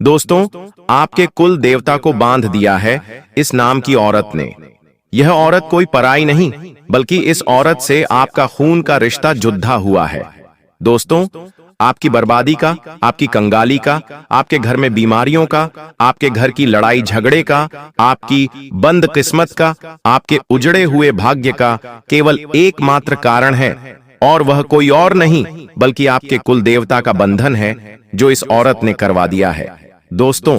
दोस्तों, आपके कुल देवता को बांध दिया है इस नाम की औरत ने। यह औरत कोई पराई नहीं, बल्कि इस औरत से आपका खून का रिश्ता जुड़ा हुआ है। दोस्तों, आपकी बर्बादी का, आपकी कंगाली का, आपके घर में बीमारियों का, आपके घर की लड़ाई झगड़े का, आपकी बंद किस्मत का, आपके उजड़े हुए भाग्य का केवल एकमात्र कारण है, और वह कोई और नहीं बल्कि आपके कुल देवता का बंधन है जो इस औरत ने करवा दिया है। दोस्तों,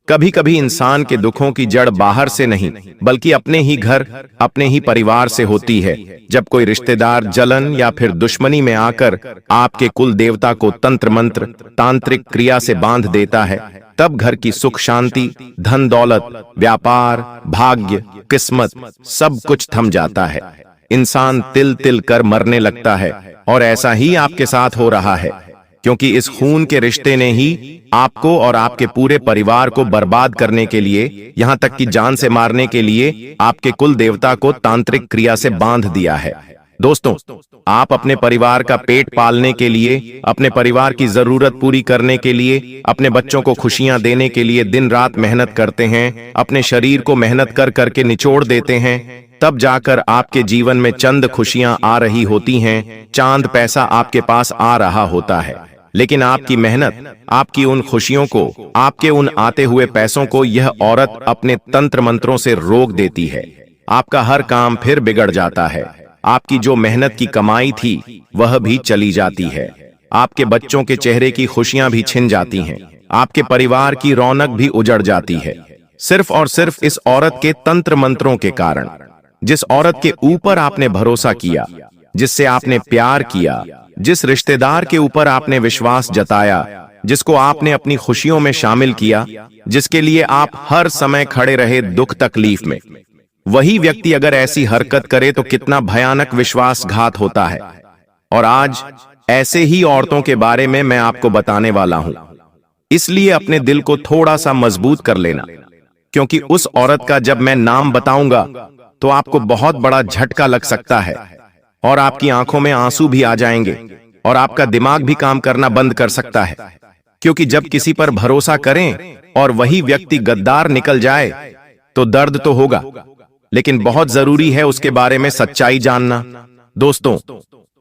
कभी कभी इंसान के दुखों की जड़ बाहर से नहीं बल्कि अपने ही घर, अपने ही परिवार से होती है। जब कोई रिश्तेदार जलन या फिर दुश्मनी में आकर आपके कुल देवता को तंत्र मंत्र तांत्रिक क्रिया से बांध देता है, तब घर की सुख शांति, धन दौलत, व्यापार, भाग्य, किस्मत सब कुछ थम जाता है। इंसान तिल तिल कर मरने लगता है, और ऐसा ही आपके साथ हो रहा है, क्योंकि इस खून के रिश्ते ने ही आपको और आपके पूरे परिवार को बर्बाद करने के लिए, यहां तक कि जान से मारने के लिए आपके कुल देवता को तांत्रिक क्रिया से बांध दिया है। दोस्तों, आप अपने परिवार का पेट पालने के लिए, अपने परिवार की जरूरत पूरी करने के लिए, अपने बच्चों को खुशियां देने के लिए दिन रात मेहनत करते हैं, अपने शरीर को मेहनत कर करके निचोड़ देते हैं, तब जाकर आपके जीवन में चंद खुशियां आ रही होती हैं, चांद पैसा आपके पास आ रहा होता है। लेकिन आपकी मेहनत, आपकी उन खुशियों को, आपके उन आते हुए पैसों को यह औरत अपने तंत्र मंत्रों से रोक देती है। आपका हर काम फिर बिगड़ जाता है। आपकी जो मेहनत की कमाई थी वह भी चली जाती है। आपके बच्चों के चेहरे की खुशियां भी छिन जाती हैं। आपके परिवार की रौनक भी उजड़ जाती है, सिर्फ और सिर्फ इस औरत के तंत्र मंत्रों के कारण। जिस औरत के ऊपर आपने भरोसा किया, जिससे आपने प्यार किया, जिस रिश्तेदार के ऊपर आपने विश्वास जताया, जिसको आपने अपनी खुशियों में शामिल किया, जिसके लिए आप हर समय खड़े रहे दुख तकलीफ में, वही व्यक्ति अगर ऐसी हरकत करे तो कितना भयानक विश्वासघात होता है। और आज ऐसे ही औरतों के बारे में मैं आपको बताने वाला हूं। इसलिए अपने दिल को थोड़ा सा मजबूत कर लेना, क्योंकि उस औरत का जब मैं नाम बताऊंगा तो आपको बहुत बड़ा झटका लग सकता है, और आपकी आंखों में आंसू भी आ जाएंगे, और आपका दिमाग भी काम करना बंद कर सकता है। क्योंकि जब किसी पर भरोसा करें और वही व्यक्ति गद्दार निकल जाए तो दर्द तो होगा, लेकिन बहुत जरूरी है उसके बारे में सच्चाई जानना। दोस्तों,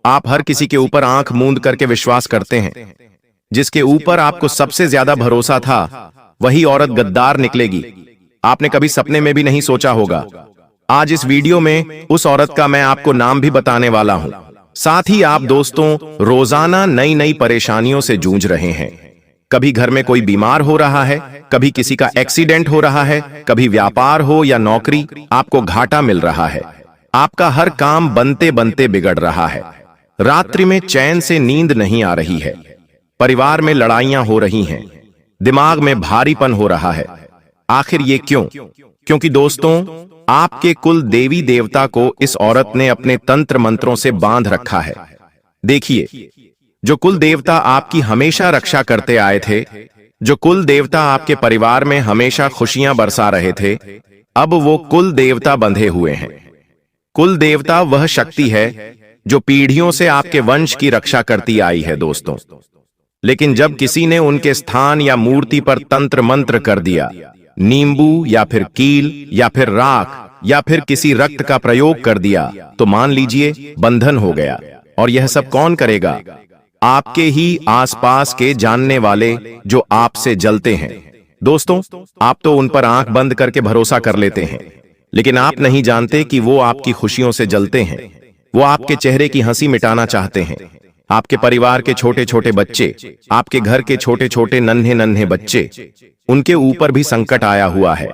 आप हर किसी के ऊपर आंख मूंद करके विश्वास करते हैं। जिसके ऊपर आपको सबसे ज्यादा भरोसा था वही औरत गद्दार निकलेगी, आपने कभी सपने में भी नहीं सोचा होगा। आज इस वीडियो में उस औरत का मैं आपको नाम भी बताने वाला हूं। साथ ही आप दोस्तों, रोजाना नई नई परेशानियों से जूझ रहे हैं। कभी घर में कोई बीमार हो रहा है, कभी किसी का एक्सीडेंट हो रहा है, कभी व्यापार हो या नौकरी, आपको घाटा मिल रहा है। आपका हर काम बनते बनते बिगड़ रहा है। रात्रि में चैन से नींद नहीं आ रही है। परिवार में लड़ाइयां हो रही हैं। दिमाग में भारीपन हो रहा है। आखिर ये क्यों? क्योंकि दोस्तों, आपके कुल देवी देवता को इस औरत ने अपने तंत्र मंत्रों से बांध रखा है। देखिए, जो कुल देवता आपकी हमेशा रक्षा करते आए थे, जो कुल देवता आपके परिवार में हमेशा खुशियां बरसा रहे थे, अब वो कुल देवता बंधे हुए हैं। कुल देवता वह शक्ति है जो पीढ़ियों से आपके वंश की रक्षा करती आई है दोस्तों। लेकिन जब किसी ने उनके स्थान या मूर्ति पर तंत्र मंत्र कर दिया, नींबू या फिर कील या फिर राख या फिर किसी रक्त का प्रयोग कर दिया, तो मान लीजिए बंधन हो गया। और यह सब कौन करेगा? आपके ही आसपास के जानने वाले जो आपसे जलते हैं। दोस्तों, आप तो उन पर आंख बंद करके भरोसा कर लेते हैं, लेकिन आप नहीं जानते कि वो आपकी खुशियों से जलते हैं। वो आपके चेहरे की हंसी मिटाना चाहते हैं। आपके परिवार के छोटे छोटे बच्चे, आपके घर के छोटे छोटे नन्हे नन्हे बच्चे, उनके ऊपर भी संकट आया हुआ है।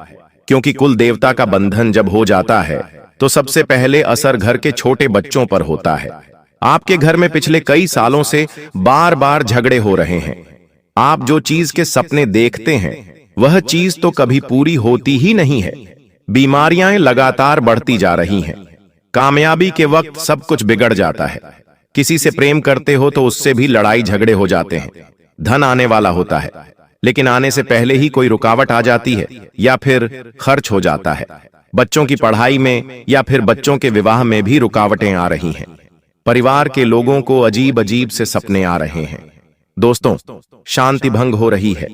क्योंकि कुल देवता का बंधन जब हो जाता है तो सबसे पहले असर घर के छोटे बच्चों पर होता है। आपके घर में पिछले कई सालों से बार बार झगड़े हो रहे हैं। आप जो चीज के सपने देखते हैं वह चीज तो कभी पूरी होती ही नहीं है। बीमारियां लगातार बढ़ती जा रही हैं। कामयाबी के वक्त सब कुछ बिगड़ जाता है। किसी से प्रेम करते हो तो उससे भी लड़ाई झगड़े हो जाते हैं। धन आने वाला होता है, लेकिन आने से पहले ही कोई रुकावट आ जाती है या फिर खर्च हो जाता है। बच्चों की पढ़ाई में या फिर बच्चों के विवाह में भी रुकावटें आ रही हैं। परिवार के लोगों को अजीब अजीब से सपने आ रहे हैं। दोस्तों, शांति भंग हो रही है।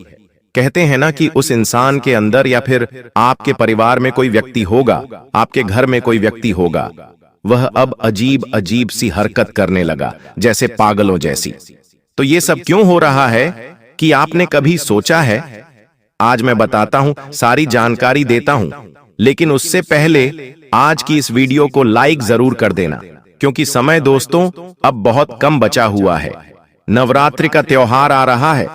कहते हैं ना कि उस इंसान के अंदर या फिर आपके परिवार में कोई व्यक्ति होगा, आपके घर में कोई व्यक्ति होगा, वह अब अजीब अजीब सी हरकत करने लगा, जैसे पागलों जैसी। तो ये सब क्यों हो रहा है कि आपने कभी सोचा है? आज मैं बताता हूं, सारी जानकारी देता हूं, लेकिन उससे पहले आज की इस वीडियो को लाइक जरूर कर देना, क्योंकि समय दोस्तों अब बहुत कम बचा हुआ है। नवरात्रि का त्योहार आ रहा है,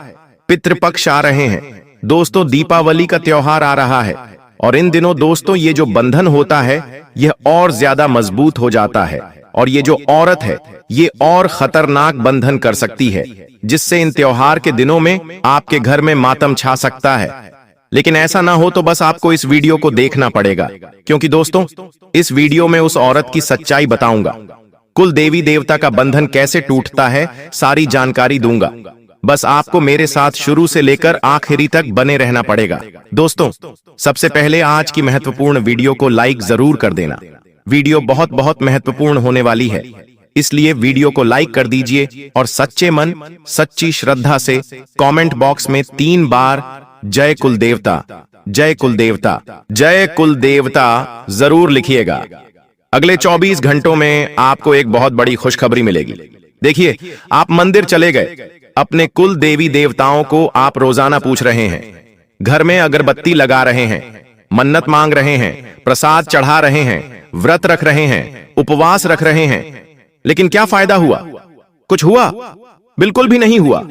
पितृपक्ष आ रहे हैं दोस्तों, दीपावली का त्योहार आ रहा है, और इन दिनों दोस्तों ये जो बंधन होता है यह और ज्यादा मजबूत हो जाता है, और ये जो औरत है ये और खतरनाक बंधन कर सकती है, जिससे इन त्योहार के दिनों में आपके घर में मातम छा सकता है। लेकिन ऐसा ना हो तो बस आपको इस वीडियो को देखना पड़ेगा, क्योंकि दोस्तों इस वीडियो में उस औरत की सच्चाई बताऊंगा, कुल देवी देवता का बंधन कैसे टूटता है, सारी जानकारी दूंगा। बस आपको मेरे साथ शुरू से लेकर आखिरी तक बने रहना पड़ेगा। दोस्तों सबसे पहले आज की महत्वपूर्ण वीडियो को लाइक जरूर कर देना। वीडियो बहुत बहुत महत्वपूर्ण होने वाली है, इसलिए वीडियो को लाइक कर दीजिए और सच्चे मन सच्ची श्रद्धा से कमेंट बॉक्स में 3 बार जय कुल देवता, जय कुल देवता, जय कुल देवता जरूर लिखिएगा। अगले 24 घंटों में आपको एक बहुत बड़ी खुशखबरी मिलेगी। देखिए, आप मंदिर चले गए, अपने कुल देवी देवताओं को आप रोजाना पूछ रहे हैं, घर में अगरबत्ती लगा रहे हैं, मन्नत मांग रहे हैं, प्रसाद चढ़ा रहे हैं, व्रत रख रहे हैं, उपवास रख रहे हैं, लेकिन क्या फायदा हुआ? कुछ हुआ? बिल्कुल भी नहीं हुआ।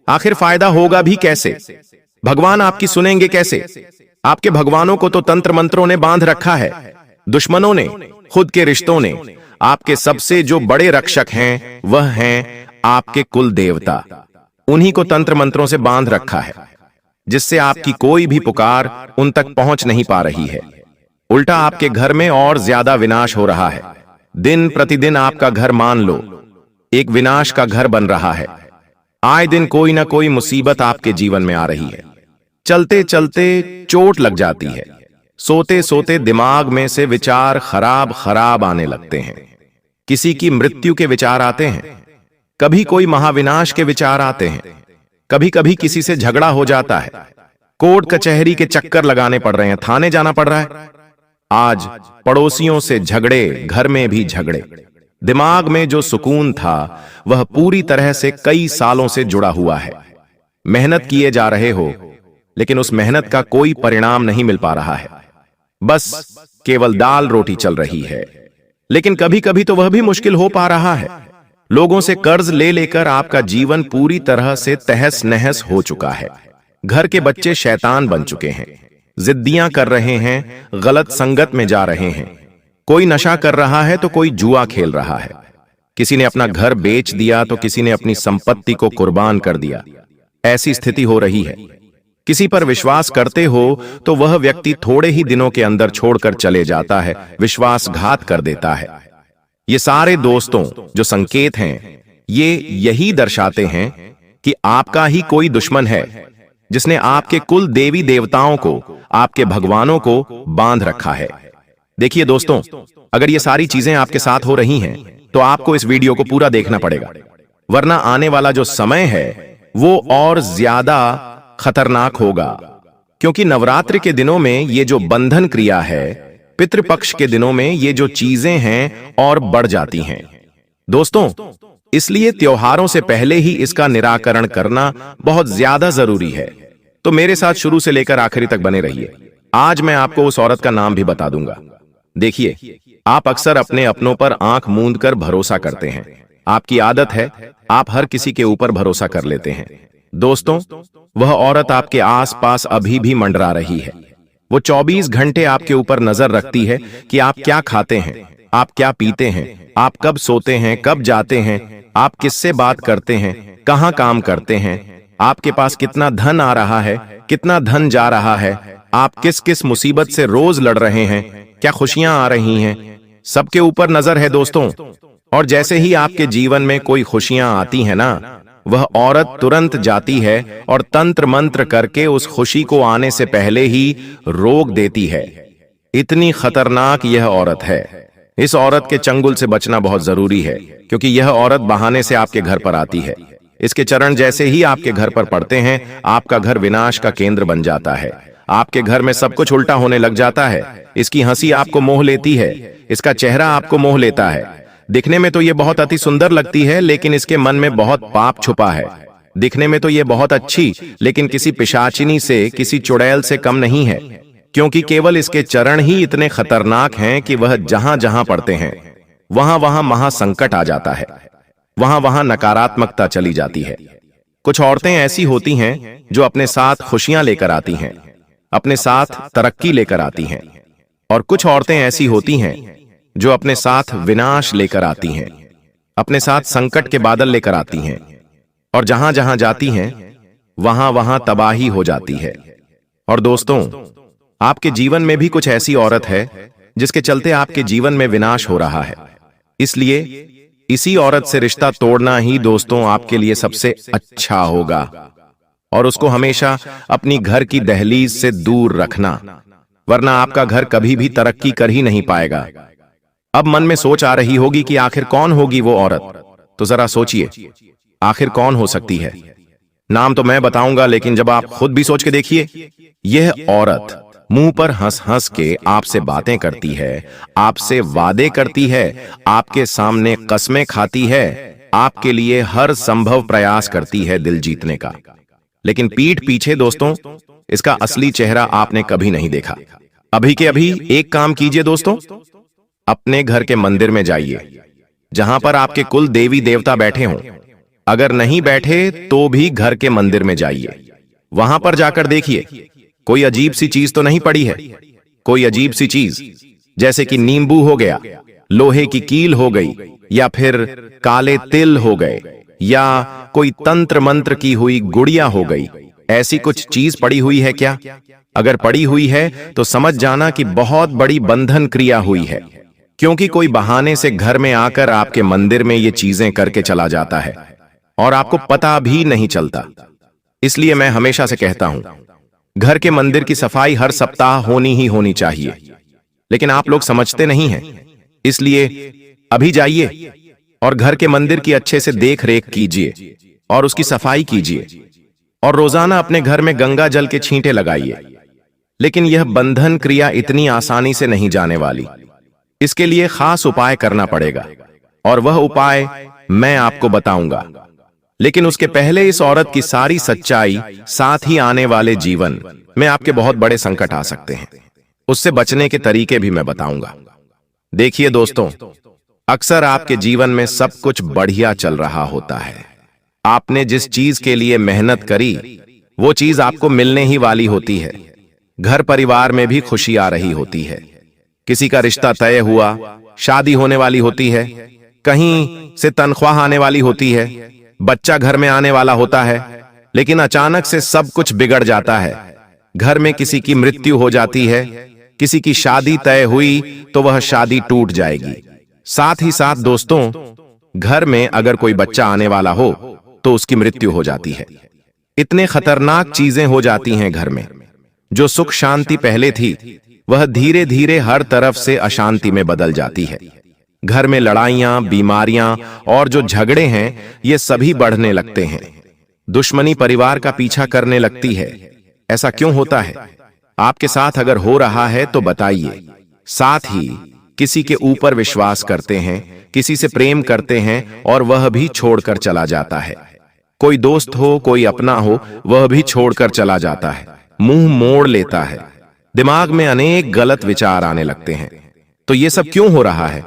आखिर फायदा होगा भी कैसे? भगवान आपकी सुनेंगे कैसे? आपके भगवानों को तो तंत्र मंत्रों ने बांध रखा है, दुश्मनों ने, खुद के रिश्तों ने। आपके सबसे जो बड़े रक्षक हैं वह हैं आपके कुल देवता, उन्हीं को तंत्र मंत्रों से बांध रखा है, जिससे आपकी कोई भी पुकार उन तक पहुंच नहीं पा रही है। उल्टा आपके घर में और ज्यादा विनाश हो रहा है। दिन प्रतिदिन आपका घर मान लो एक विनाश का घर बन रहा है। आए दिन कोई ना कोई मुसीबत आपके जीवन में आ रही है। चलते चलते चोट लग जाती है, सोते सोते दिमाग में से विचार खराब खराब आने लगते हैं। किसी की मृत्यु के विचार आते हैं, कभी कोई महाविनाश के विचार आते हैं, कभी कभी किसी से झगड़ा हो जाता है, कोर्ट कचहरी के चक्कर लगाने पड़ रहे हैं, थाने जाना पड़ रहा है। आज पड़ोसियों से झगड़े, घर में भी झगड़े। दिमाग में जो सुकून था वह पूरी तरह से कई सालों से जुड़ा हुआ है। मेहनत किए जा रहे हो, लेकिन उस मेहनत का कोई परिणाम नहीं मिल पा रहा है, बस केवल दाल रोटी चल रही है। लेकिन कभी कभी तो वह भी मुश्किल हो पा रहा है। लोगों से कर्ज ले लेकर आपका जीवन पूरी तरह से तहस नहस हो चुका है। घर के बच्चे शैतान बन चुके हैं, जिद्दियां कर रहे हैं, गलत संगत में जा रहे हैं। कोई नशा कर रहा है तो कोई जुआ खेल रहा है। किसी ने अपना घर बेच दिया तो किसी ने अपनी संपत्ति को कुर्बान कर दिया। ऐसी स्थिति हो रही है। किसी पर विश्वास करते हो तो वह व्यक्ति थोड़े ही दिनों के अंदर छोड़कर चले जाता है, विश्वासघात कर देता है। ये सारे दोस्तों जो संकेत हैं, ये यही दर्शाते हैं कि आपका ही कोई दुश्मन है, जिसने आपके कुल देवी देवताओं को, आपके भगवानों को बांध रखा है। देखिए दोस्तों, अगर ये सारी चीजें आपके साथ हो रही हैं, तो आपको इस वीडियो को पूरा देखना पड़ेगा, वरना आने वाला जो समय है वो और ज्यादा खतरनाक होगा। क्योंकि नवरात्रि के दिनों में ये जो बंधन क्रिया है, पितृपक्ष के दिनों में ये जो चीजें हैं और बढ़ जाती हैं। दोस्तों, इसलिए त्योहारों से पहले ही इसका निराकरण करना बहुत ज्यादा जरूरी है। तो मेरे साथ शुरू से लेकर आखिरी तक बने रहिए। आज मैं आपको उस औरत का नाम भी बता दूंगा। देखिए, आप अक्सर अपने अपनों पर आंख मूंद कर भरोसा करते हैं। आपकी आदत है, आप हर किसी के ऊपर भरोसा कर लेते हैं। दोस्तों, वह औरत आपके आसपास अभी भी मंडरा रही है। वो 24 घंटे आपके ऊपर नजर रखती है कि आप क्या खाते हैं, आप क्या पीते हैं, आप कब सोते हैं, कब जाते हैं, आप किससे बात करते हैं, कहां काम करते हैं, आपके पास कितना धन आ रहा है, कितना धन जा रहा है, आप किस किस मुसीबत से रोज लड़ रहे हैं, क्या खुशियां आ रही हैं, सबके ऊपर नजर है दोस्तों। और जैसे ही आपके जीवन में कोई खुशियां आती हैं ना, वह औरत तुरंत जाती है और तंत्र मंत्र करके उस खुशी को आने से पहले ही रोक देती है। इतनी खतरनाक यह औरत है। इस औरत के चंगुल से बचना बहुत जरूरी है, क्योंकि यह औरत बहाने से आपके घर पर आती है। इसके चरण जैसे ही आपके घर पर पड़ते हैं, आपका घर विनाश का केंद्र बन जाता है। आपके घर में सब कुछ उल्टा होने लग जाता है। इसकी हंसी आपको मोह लेती है, इसका चेहरा आपको मोह लेता है। दिखने में तो ये बहुत अति सुंदर लगती है, लेकिन इसके मन में बहुत पाप छुपा है। दिखने में तो ये बहुत अच्छी, लेकिन किसी पिशाचिनी से, किसी चुड़ैल से कम नहीं है, क्योंकि केवल इसके चरण ही इतने खतरनाक हैं कि वह जहां जहां पड़ते हैं वहां वहां महासंकट आ जाता है, वहां वहां नकारात्मकता चली जाती है। कुछ औरतें ऐसी होती हैं जो अपने साथ खुशियां लेकर आती हैं, अपने साथ तरक्की लेकर आती हैं, और कुछ औरतें ऐसी होती हैं जो अपने साथ विनाश लेकर आती हैं, अपने साथ संकट के बादल लेकर आती हैं, और जहां जहां जाती हैं वहां वहां तबाही हो जाती है। और दोस्तों, आपके जीवन में भी कुछ ऐसी औरत है जिसके चलते आपके जीवन में विनाश हो रहा है। इसलिए इसी औरत से रिश्ता तोड़ना ही दोस्तों आपके लिए सबसे अच्छा होगा, और उसको हमेशा अपनी घर की दहलीज से दूर रखना, वरना आपका घर कभी भी तरक्की कर ही नहीं पाएगा। अब मन में सोच आ रही होगी कि आखिर कौन होगी वो औरत। तो जरा सोचिए, आखिर कौन हो सकती है। नाम तो मैं बताऊंगा, लेकिन जब आप खुद भी सोच के देखिए। यह औरत मुंह पर हंस हंस के आपसे बातें करती है, आपसे वादे करती है, आपके सामने कस्में खाती है, आपके लिए हर संभव प्रयास करती है दिल जीतने का, लेकिन पीठ पीछे दोस्तों इसका असली चेहरा आपने कभी नहीं देखा। अभी के अभी एक काम कीजिए दोस्तों, अपने घर के मंदिर में जाइए जहां पर आपके कुल देवी देवता बैठे हों। अगर नहीं बैठे तो भी घर के मंदिर में जाइए, वहां पर जाकर देखिए कोई अजीब सी चीज तो नहीं पड़ी है। कोई अजीब सी चीज जैसे कि नींबू हो गया, लोहे की कील हो गई, या फिर काले तिल हो गए, या कोई तंत्र मंत्र की हुई गुड़िया हो गई। ऐसी कुछ चीज पड़ी हुई है क्या? अगर पड़ी हुई है तो समझ जाना कि बहुत बड़ी बंधन क्रिया हुई है, क्योंकि कोई बहाने से घर में आकर आपके मंदिर में ये चीजें करके चला जाता है और आपको पता भी नहीं चलता। इसलिए मैं हमेशा से कहता हूं, घर के मंदिर की सफाई हर सप्ताह होनी ही होनी चाहिए, लेकिन आप लोग समझते नहीं हैं। इसलिए अभी जाइए और घर के मंदिर की अच्छे से देख रेख कीजिए और उसकी सफाई कीजिए, और रोजाना अपने घर में गंगा जल के छींटे लगाइए। लेकिन यह बंधन क्रिया इतनी आसानी से नहीं जाने वाली, इसके लिए खास उपाय करना पड़ेगा, और वह उपाय मैं आपको बताऊंगा। लेकिन उसके पहले इस औरत की सारी सच्चाई, साथ ही आने वाले जीवन में आपके बहुत बड़े संकट आ सकते हैं, उससे बचने के तरीके भी मैं बताऊंगा। देखिए दोस्तों, अक्सर आपके जीवन में सब कुछ बढ़िया चल रहा होता है। आपने जिस चीज के लिए मेहनत करी वो चीज आपको मिलने ही वाली होती है। घर परिवार में भी खुशी आ रही होती है, किसी का रिश्ता तय हुआ, शादी होने वाली होती है, कहीं से तनख्वाह आने वाली होती है, बच्चा घर में आने वाला होता है। लेकिन अचानक से सब कुछ बिगड़ जाता है। घर में किसी की मृत्यु हो जाती है, किसी की शादी तय हुई तो वह शादी टूट जाएगी। साथ ही साथ दोस्तों, घर में अगर कोई बच्चा आने वाला हो तो उसकी मृत्यु हो जाती है। इतने खतरनाक चीजें हो जाती हैं घर में। जो सुख शांति पहले थी वह धीरे धीरे हर तरफ से अशांति में बदल जाती है। घर में लड़ाइयां, बीमारियां और जो झगड़े हैं ये सभी बढ़ने लगते हैं। दुश्मनी परिवार का पीछा करने लगती है। ऐसा क्यों होता है? आपके साथ अगर हो रहा है तो बताइए। साथ ही किसी के ऊपर विश्वास करते हैं, किसी से प्रेम करते हैं और वह भी छोड़कर चला जाता है। कोई दोस्त हो, कोई अपना हो, वह भी छोड़कर चला जाता है, मुंह मोड़ लेता है, दिमाग में अनेक गलत विचार आने लगते हैं। तो ये सब क्यों हो रहा है?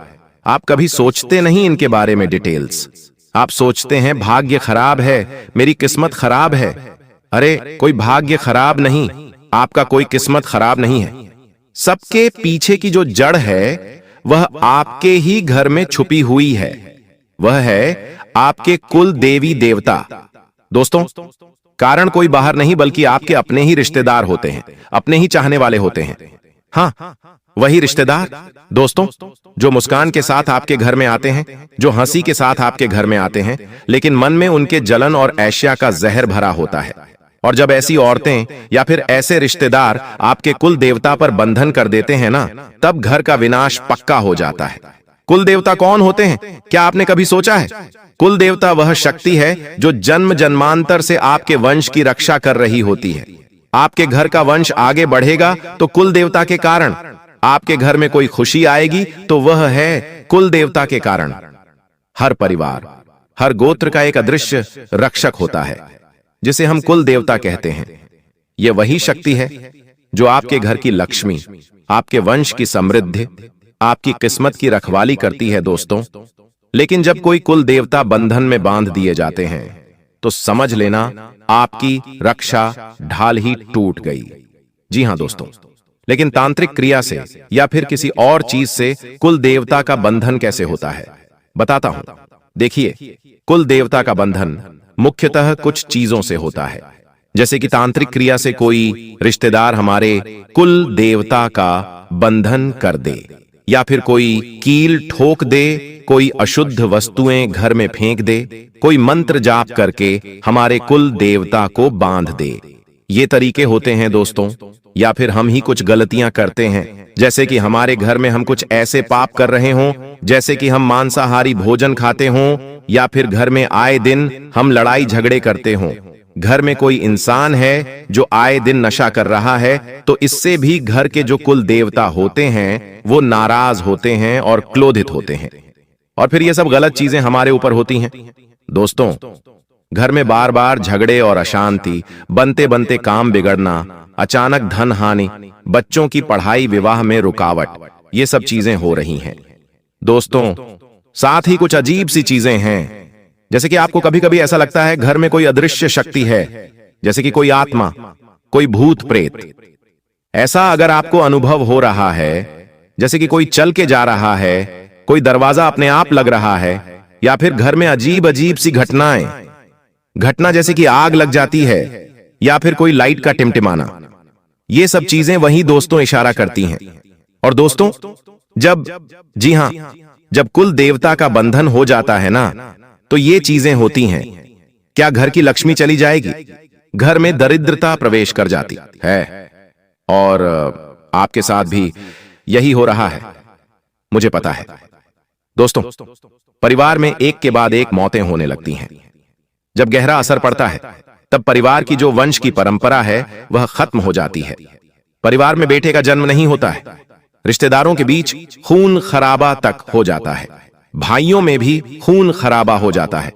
आप कभी सोचते नहीं इनके बारे में डिटेल्स। आप सोचते हैं भाग्य खराब है, मेरी किस्मत खराब है। अरे कोई भाग्य खराब नहीं, आपका कोई किस्मत खराब नहीं है। सबके पीछे की जो जड़ है वह आपके ही घर में छुपी हुई है। वह है आपके कुल देवी देवता। दोस्तों, कारण कोई बाहर नहीं बल्कि आपके अपने ही रिश्तेदार होते हैं, अपने ही चाहने वाले होते हैं। हाँ, वही रिश्तेदार दोस्तों जो मुस्कान के साथ आपके घर में आते हैं, जो हंसी के साथ आपके घर में आते हैं, लेकिन मन में उनके जलन और ऐश्या का जहर भरा होता है। और जब ऐसी औरतें या फिर ऐसे रिश्तेदार आपके कुल देवता पर बंधन कर देते हैं ना, तब घर का विनाश पक्का हो जाता है। कुल देवता कौन होते हैं, क्या आपने कभी सोचा है? कुल देवता वह शक्ति है जो जन्म जन्मांतर से आपके वंश की रक्षा कर रही होती है। आपके घर का वंश आगे बढ़ेगा तो कुल देवता के कारण, आपके घर में कोई खुशी आएगी तो वह है कुल देवता के कारण। हर परिवार, हर गोत्र का एक अदृश्य रक्षक होता है जिसे हम कुल देवता कहते हैं। यह वही शक्ति है जो आपके घर की लक्ष्मी, आपके वंश की समृद्धि, आपकी किस्मत की रखवाली करती है दोस्तों। लेकिन जब कोई कुल देवता बंधन में बांध दिए जाते हैं तो समझ लेना आपकी रक्षा ढाल ही टूट गई। जी हां दोस्तों, लेकिन तांत्रिक क्रिया से या फिर किसी और चीज से कुल देवता का बंधन कैसे होता है, बताता हूं। देखिए, कुल देवता का बंधन मुख्यतः कुछ चीजों से होता है। जैसे कि तांत्रिक क्रिया से कोई रिश्तेदार हमारे कुल देवता का बंधन कर दे, या फिर कोई कील ठोक दे, कोई अशुद्ध वस्तुएं घर में फेंक दे, कोई मंत्र जाप करके हमारे कुल देवता को बांध दे। ये तरीके होते हैं दोस्तों। या फिर हम ही कुछ गलतियां करते हैं, जैसे कि हमारे घर में हम कुछ ऐसे पाप कर रहे हों, जैसे कि हम मांसाहारी भोजन खाते हों, या फिर घर में आए दिन हम लड़ाई झगड़े करते हों। घर में कोई इंसान है जो आए दिन नशा कर रहा है, तो इससे भी घर के जो कुल देवता होते हैं वो नाराज होते हैं और क्रोधित होते हैं, और फिर ये सब गलत चीजें हमारे ऊपर होती हैं। दोस्तों, घर में बार बार झगड़े और अशांति, बनते बनते काम बिगड़ना, अचानक धन हानि, बच्चों की पढ़ाई विवाह में रुकावट, ये सब चीजें हो रही हैं दोस्तों। साथ ही कुछ अजीब सी चीजें हैं, जैसे कि आपको कभी कभी ऐसा लगता है घर में कोई अदृश्य शक्ति है, जैसे कि कोई आत्मा, कोई भूत प्रेत। ऐसा अगर आपको अनुभव हो रहा है, जैसे कि कोई चल के जा रहा है, कोई दरवाजा अपने आप लग रहा है, या फिर घर में अजीब अजीब सी घटना जैसे कि आग लग जाती है, या फिर कोई लाइट का टिमटिमाना, ये सब चीजें वही दोस्तों इशारा करती हैं। और दोस्तों, जी हां, जब कुल देवता का बंधन हो जाता है ना, तो ये चीजें होती हैं। क्या घर की लक्ष्मी चली जाएगी, घर में दरिद्रता प्रवेश कर जाती है, और आपके साथ भी यही हो रहा है, मुझे पता है दोस्तों। परिवार में एक के बाद एक मौतें होने लगती हैं। जब गहरा असर पड़ता है, तब परिवार की जो वंश की परंपरा है वह खत्म हो जाती है। परिवार में बेटे का जन्म नहीं होता है, रिश्तेदारों के बीच खून खराबा तक हो जाता है, भाइयों में भी खून खराबा हो जाता है,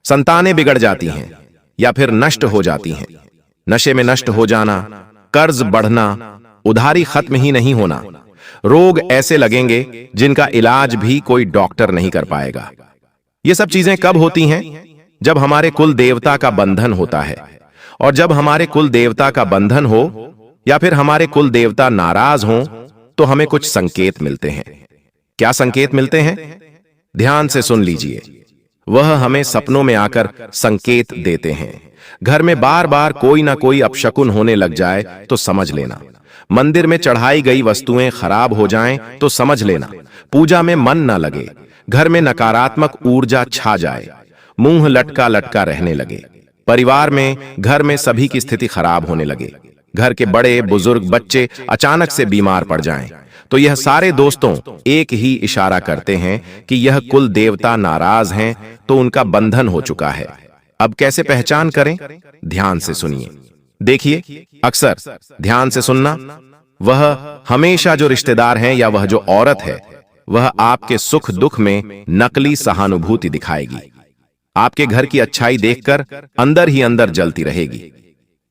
संतानें बिगड़ जाती हैं या फिर नष्ट हो जाती हैं। नशे में नष्ट हो जाना, कर्ज बढ़ना, उधारी खत्म ही नहीं होना, रोग ऐसे लगेंगे जिनका इलाज भी कोई डॉक्टर नहीं कर पाएगा। ये सब चीजें कब होती हैं? जब हमारे कुल देवता का बंधन होता है। और जब हमारे कुल देवता का बंधन हो या फिर हमारे कुल देवता नाराज हों, तो हमें कुछ संकेत मिलते हैं। क्या संकेत मिलते हैं? ध्यान से सुन लीजिए। वह हमें सपनों में आकर संकेत देते हैं। घर में बार बार कोई ना कोई अपशकुन होने लग जाए तो समझ लेना। मंदिर में चढ़ाई गई वस्तुएं खराब हो जाएं तो समझ लेना। पूजा में मन न लगे, घर में नकारात्मक ऊर्जा छा जाए, मुंह लटका लटका रहने लगे, परिवार में, घर में सभी की स्थिति खराब होने लगे, घर के बड़े बुजुर्ग बच्चे अचानक से बीमार पड़ जाएं, तो यह सारे दोस्तों एक ही इशारा करते हैं कि यह कुल देवता नाराज हैं, तो उनका बंधन हो चुका है। अब कैसे पहचान करें? ध्यान से सुनिए। देखिए, अक्सर ध्यान से सुनना, वह हमेशा जो रिश्तेदार हैं या वह जो औरत है, वह आपके सुख दुख में नकली सहानुभूति दिखाएगी। आपके घर की अच्छाई देखकर अंदर ही अंदर जलती रहेगी।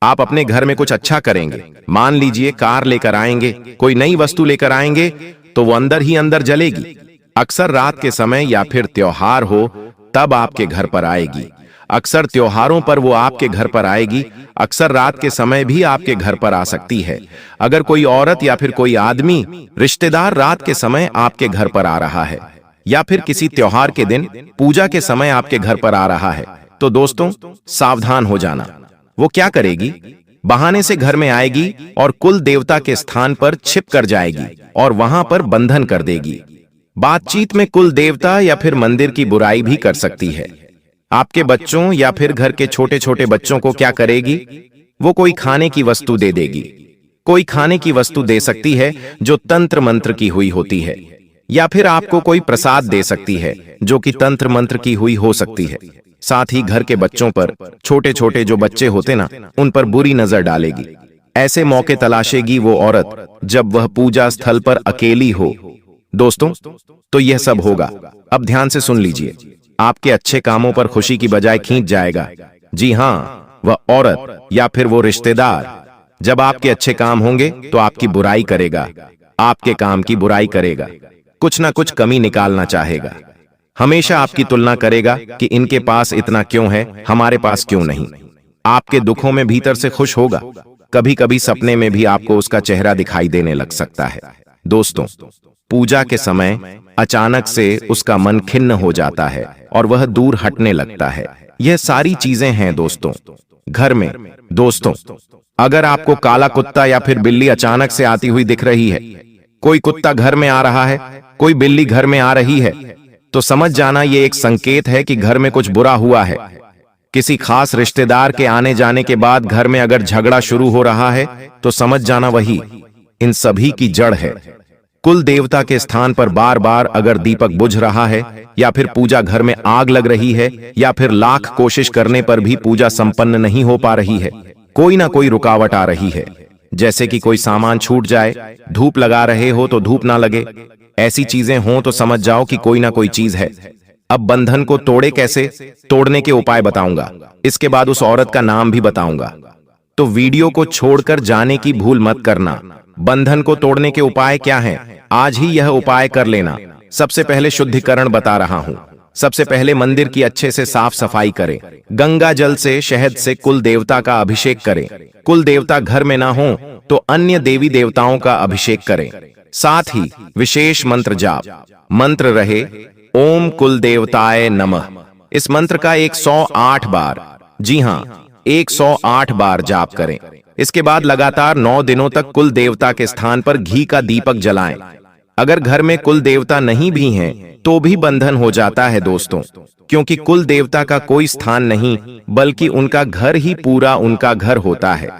आप अपने घर में कुछ अच्छा करेंगे, मान लीजिए कार लेकर आएंगे, कोई नई वस्तु लेकर आएंगे, तो वो अंदर ही अंदर जलेगी। अक्सर रात के समय या फिर त्योहार हो तब आपके घर पर आएगी। अक्सर त्योहारों पर वो आपके घर पर आएगी। अक्सर रात के समय भी आपके घर पर आ सकती है। अगर कोई औरत या फिर कोई आदमी, रिश्तेदार रात के समय आपके घर पर आ रहा है, या फिर किसी त्योहार के दिन, पूजा के समय आपके घर पर आ रहा है, तो दोस्तों सावधान हो जाना। वो क्या करेगी? बहाने से घर में आएगी और कुल देवता के स्थान पर छिप कर जाएगी और वहां पर बंधन कर देगी। बातचीत में कुल देवता या फिर मंदिर की बुराई भी कर सकती है। आपके बच्चों या फिर घर के छोटे छोटे बच्चों को क्या करेगी? वो कोई खाने की वस्तु दे देगी। कोई खाने की वस्तु दे सकती है जो तंत्र मंत्र की हुई होती है। या फिर आपको कोई प्रसाद दे सकती है जो कि तंत्र मंत्र की हुई हो सकती है। साथ ही घर के बच्चों पर, छोटे छोटे जो बच्चे होते ना, उन पर बुरी नजर डालेगी। ऐसे मौके तलाशेगी वो औरत जब वह पूजा स्थल पर अकेली हो। दोस्तों, तो यह सब होगा। अब ध्यान से सुन लीजिए। आपके अच्छे कामों पर खुशी की बजाय खींच जाएगा। जी हाँ, वह औरत या फिर वो रिश्तेदार जब आपके अच्छे काम होंगे तो आपकी बुराई करेगा, आपके काम की बुराई करेगा, कुछ ना कुछ कमी निकालना चाहेगा। हमेशा आपकी तुलना करेगा कि इनके पास इतना क्यों है, हमारे पास क्यों नहीं। आपके दुखों में भीतर से खुश होगा। कभी कभी सपने में भी आपको उसका चेहरा दिखाई देने लग सकता है। दोस्तों, पूजा के समय अचानक से उसका मन खिन्न हो जाता है और वह दूर हटने लगता है। यह सारी चीजें हैं दोस्तों घर में। दोस्तों, अगर आपको काला कुत्ता या फिर बिल्ली अचानक से आती हुई दिख रही है, कोई कुत्ता घर में आ रहा है, कोई बिल्ली घर में आ रही है, तो समझ जाना ये एक संकेत है कि घर में कुछ बुरा हुआ है। किसी खास रिश्तेदार के आने जाने के बाद घर में अगर झगड़ा शुरू हो रहा है तो समझ जाना वही इन सभी की जड़ है। कुल देवता के स्थान पर बार बार अगर दीपक बुझ रहा है, या फिर पूजा घर में आग लग रही है, या फिर लाख कोशिश करने पर भी पूजा संपन्न नहीं हो पा रही है, कोई ना कोई रुकावट आ रही है, जैसे कि कोई सामान छूट जाए, धूप लगा रहे हो तो धूप ना लगे, ऐसी चीजें हों तो समझ जाओ कि कोई ना कोई चीज है। अब बंधन को तोड़े कैसे, तोड़ने के उपाय बताऊंगा। इसके बाद उस औरत का नाम भी बताऊंगा। तो वीडियो को छोड़कर जाने की भूल मत करना। बंधन को तोड़ने के उपाय क्या हैं? आज ही यह उपाय कर लेना। सबसे पहले शुद्धिकरण बता रहा हूं। सबसे पहले मंदिर की अच्छे से साफ सफाई करें। गंगा जल से, शहद से कुल देवता का अभिषेक करें। कुल देवता घर में ना हो तो अन्य देवी देवताओं का अभिषेक करें। साथ ही विशेष मंत्र जाप। मंत्र रहे ओम कुल देवताय नमः। इस मंत्र का 108 बार, जी हां 108 बार जाप करें। इसके बाद लगातार 9 दिनों तक कुल देवता के स्थान पर घी का दीपक जलाएं। अगर घर में कुल देवता नहीं भी हैं तो भी बंधन हो जाता है दोस्तों, क्योंकि कुल देवता का कोई स्थान नहीं बल्कि उनका घर ही पूरा उनका घर होता है।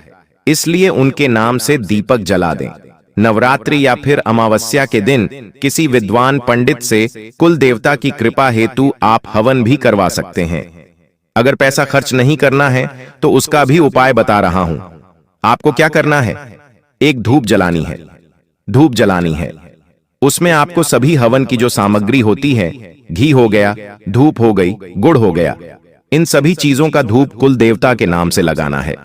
इसलिए उनके नाम से दीपक जला दें। नवरात्रि या फिर अमावस्या के दिन किसी विद्वान पंडित से कुल देवता की कृपा हेतु आप हवन भी करवा सकते हैं। अगर पैसा खर्च नहीं करना है तो उसका भी उपाय बता रहा हूं। आपको क्या करना है? एक धूप जलानी है। धूप जलानी है, उसमें आपको सभी हवन की जो सामग्री होती है, घी हो गया, धूप हो गई, गुड़ हो गया, इन सभी चीजों का धूप कुल देवता के नाम से लगाना है,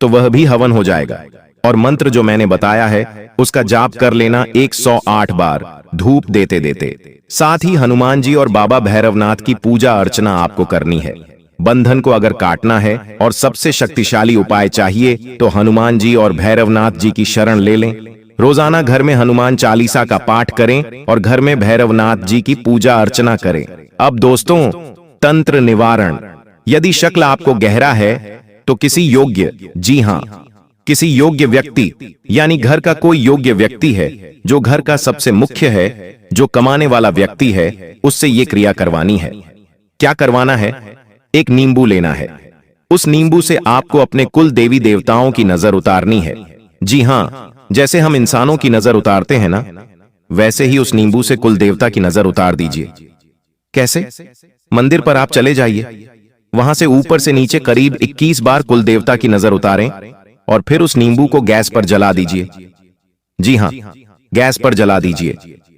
तो वह भी हवन हो जाएगा। और मंत्र जो मैंने बताया है उसका जाप कर लेना 108 बार धूप देते देते। साथ ही हनुमान जी और बाबा भैरवनाथ की पूजा अर्चना आपको करनी है। बंधन को अगर काटना है और सबसे शक्तिशाली उपाय चाहिए तो हनुमान जी और भैरवनाथ जी की शरण ले लें। रोजाना घर में हनुमान चालीसा का पाठ करें और घर में भैरवनाथ जी की पूजा अर्चना करें। अब दोस्तों, तंत्र निवारण। यदि शक्ल आपको गहरा है तो किसी योग्य, जी हां किसी योग्य व्यक्ति, यानी घर का कोई योग्य व्यक्ति है जो घर का सबसे मुख्य है, जो कमाने वाला व्यक्ति है, उससे ये क्रिया करवानी है। क्या करवाना है? एक नींबू लेना है। उस नींबू से आपको अपने कुल देवी देवताओं की नजर उतारनी है। जी हां, जैसे हम इंसानों की नजर उतारते हैं ना, वैसे ही उस नींबू से कुल देवता की नजर उतार दीजिए। कैसे? मंदिर पर आप चले जाइए, वहां से ऊपर से नीचे करीब 21 बार कुल देवता की नजर उतारें और फिर उस नींबू को गैस पर जला दीजिए। जी हां, गैस पर जला दीजिए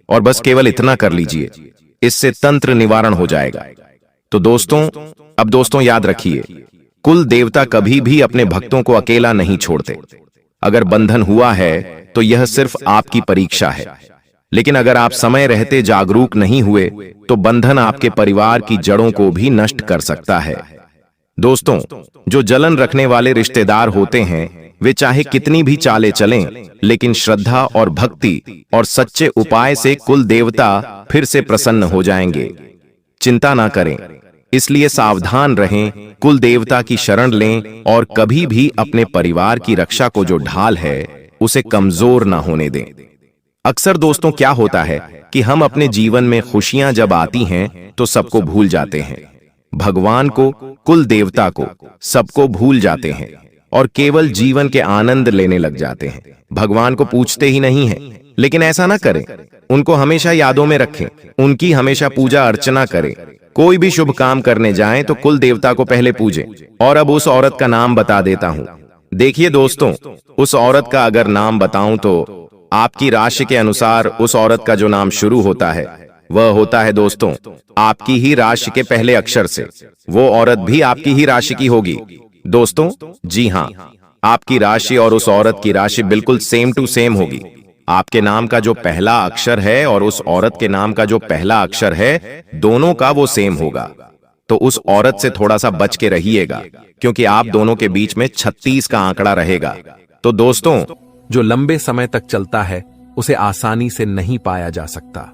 और बस केवल इतना कर लीजिए, इससे तंत्र निवारण हो जाएगा। तो दोस्तों, अब दोस्तों याद रखिए, कुल देवता कभी भी अपने भक्तों को अकेला नहीं छोड़ते। अगर बंधन हुआ है तो यह सिर्फ आपकी परीक्षा है, लेकिन अगर आप समय रहते जागरूक नहीं हुए तो बंधन आपके परिवार की जड़ों को भी नष्ट कर सकता है। दोस्तों, जो जलन रखने वाले रिश्तेदार होते हैं वे चाहे कितनी भी चालें चलें, लेकिन श्रद्धा और भक्ति और सच्चे उपाय से कुल देवता फिर से प्रसन्न हो जाएंगे। चिंता ना करें, इसलिए सावधान रहें, कुल देवता की शरण लें और कभी भी अपने परिवार की रक्षा को जो ढाल है उसे कमजोर ना होने दें। अक्सर दोस्तों क्या होता है कि हम अपने जीवन में खुशियां जब आती हैं तो सबको भूल जाते हैं, भगवान को, कुल देवता को, सबको भूल जाते हैं और केवल जीवन के आनंद लेने लग जाते हैं। भगवान को पूछते ही नहीं हैं, लेकिन ऐसा ना करें। उनको हमेशा यादों में रखें, उनकी हमेशा पूजा अर्चना करें। कोई भी शुभ काम करने जाएं तो कुल देवता को पहले पूजें। और अब उस औरत का नाम बता देता हूं। देखिए दोस्तों, उस औरत का अगर नाम बताऊं तो आपकी राशि के अनुसार उस औरत का जो नाम शुरू होता है वह होता है दोस्तों आपकी ही राशि के पहले अक्षर से। वो औरत भी आपकी ही राशि की होगी दोस्तों। जी हां, आपकी राशि और उस औरत की राशि बिल्कुल सेम टू सेम होगी। आपके नाम का जो पहला अक्षर है और उस औरत के नाम का जो पहला अक्षर है, दोनों का वो सेम होगा। तो उस औरत से थोड़ा सा बच के रहिएगा, क्योंकि आप दोनों के बीच में 36 का आंकड़ा रहेगा। तो दोस्तों, जो लंबे समय तक चलता है उसे आसानी से नहीं पाया जा सकता।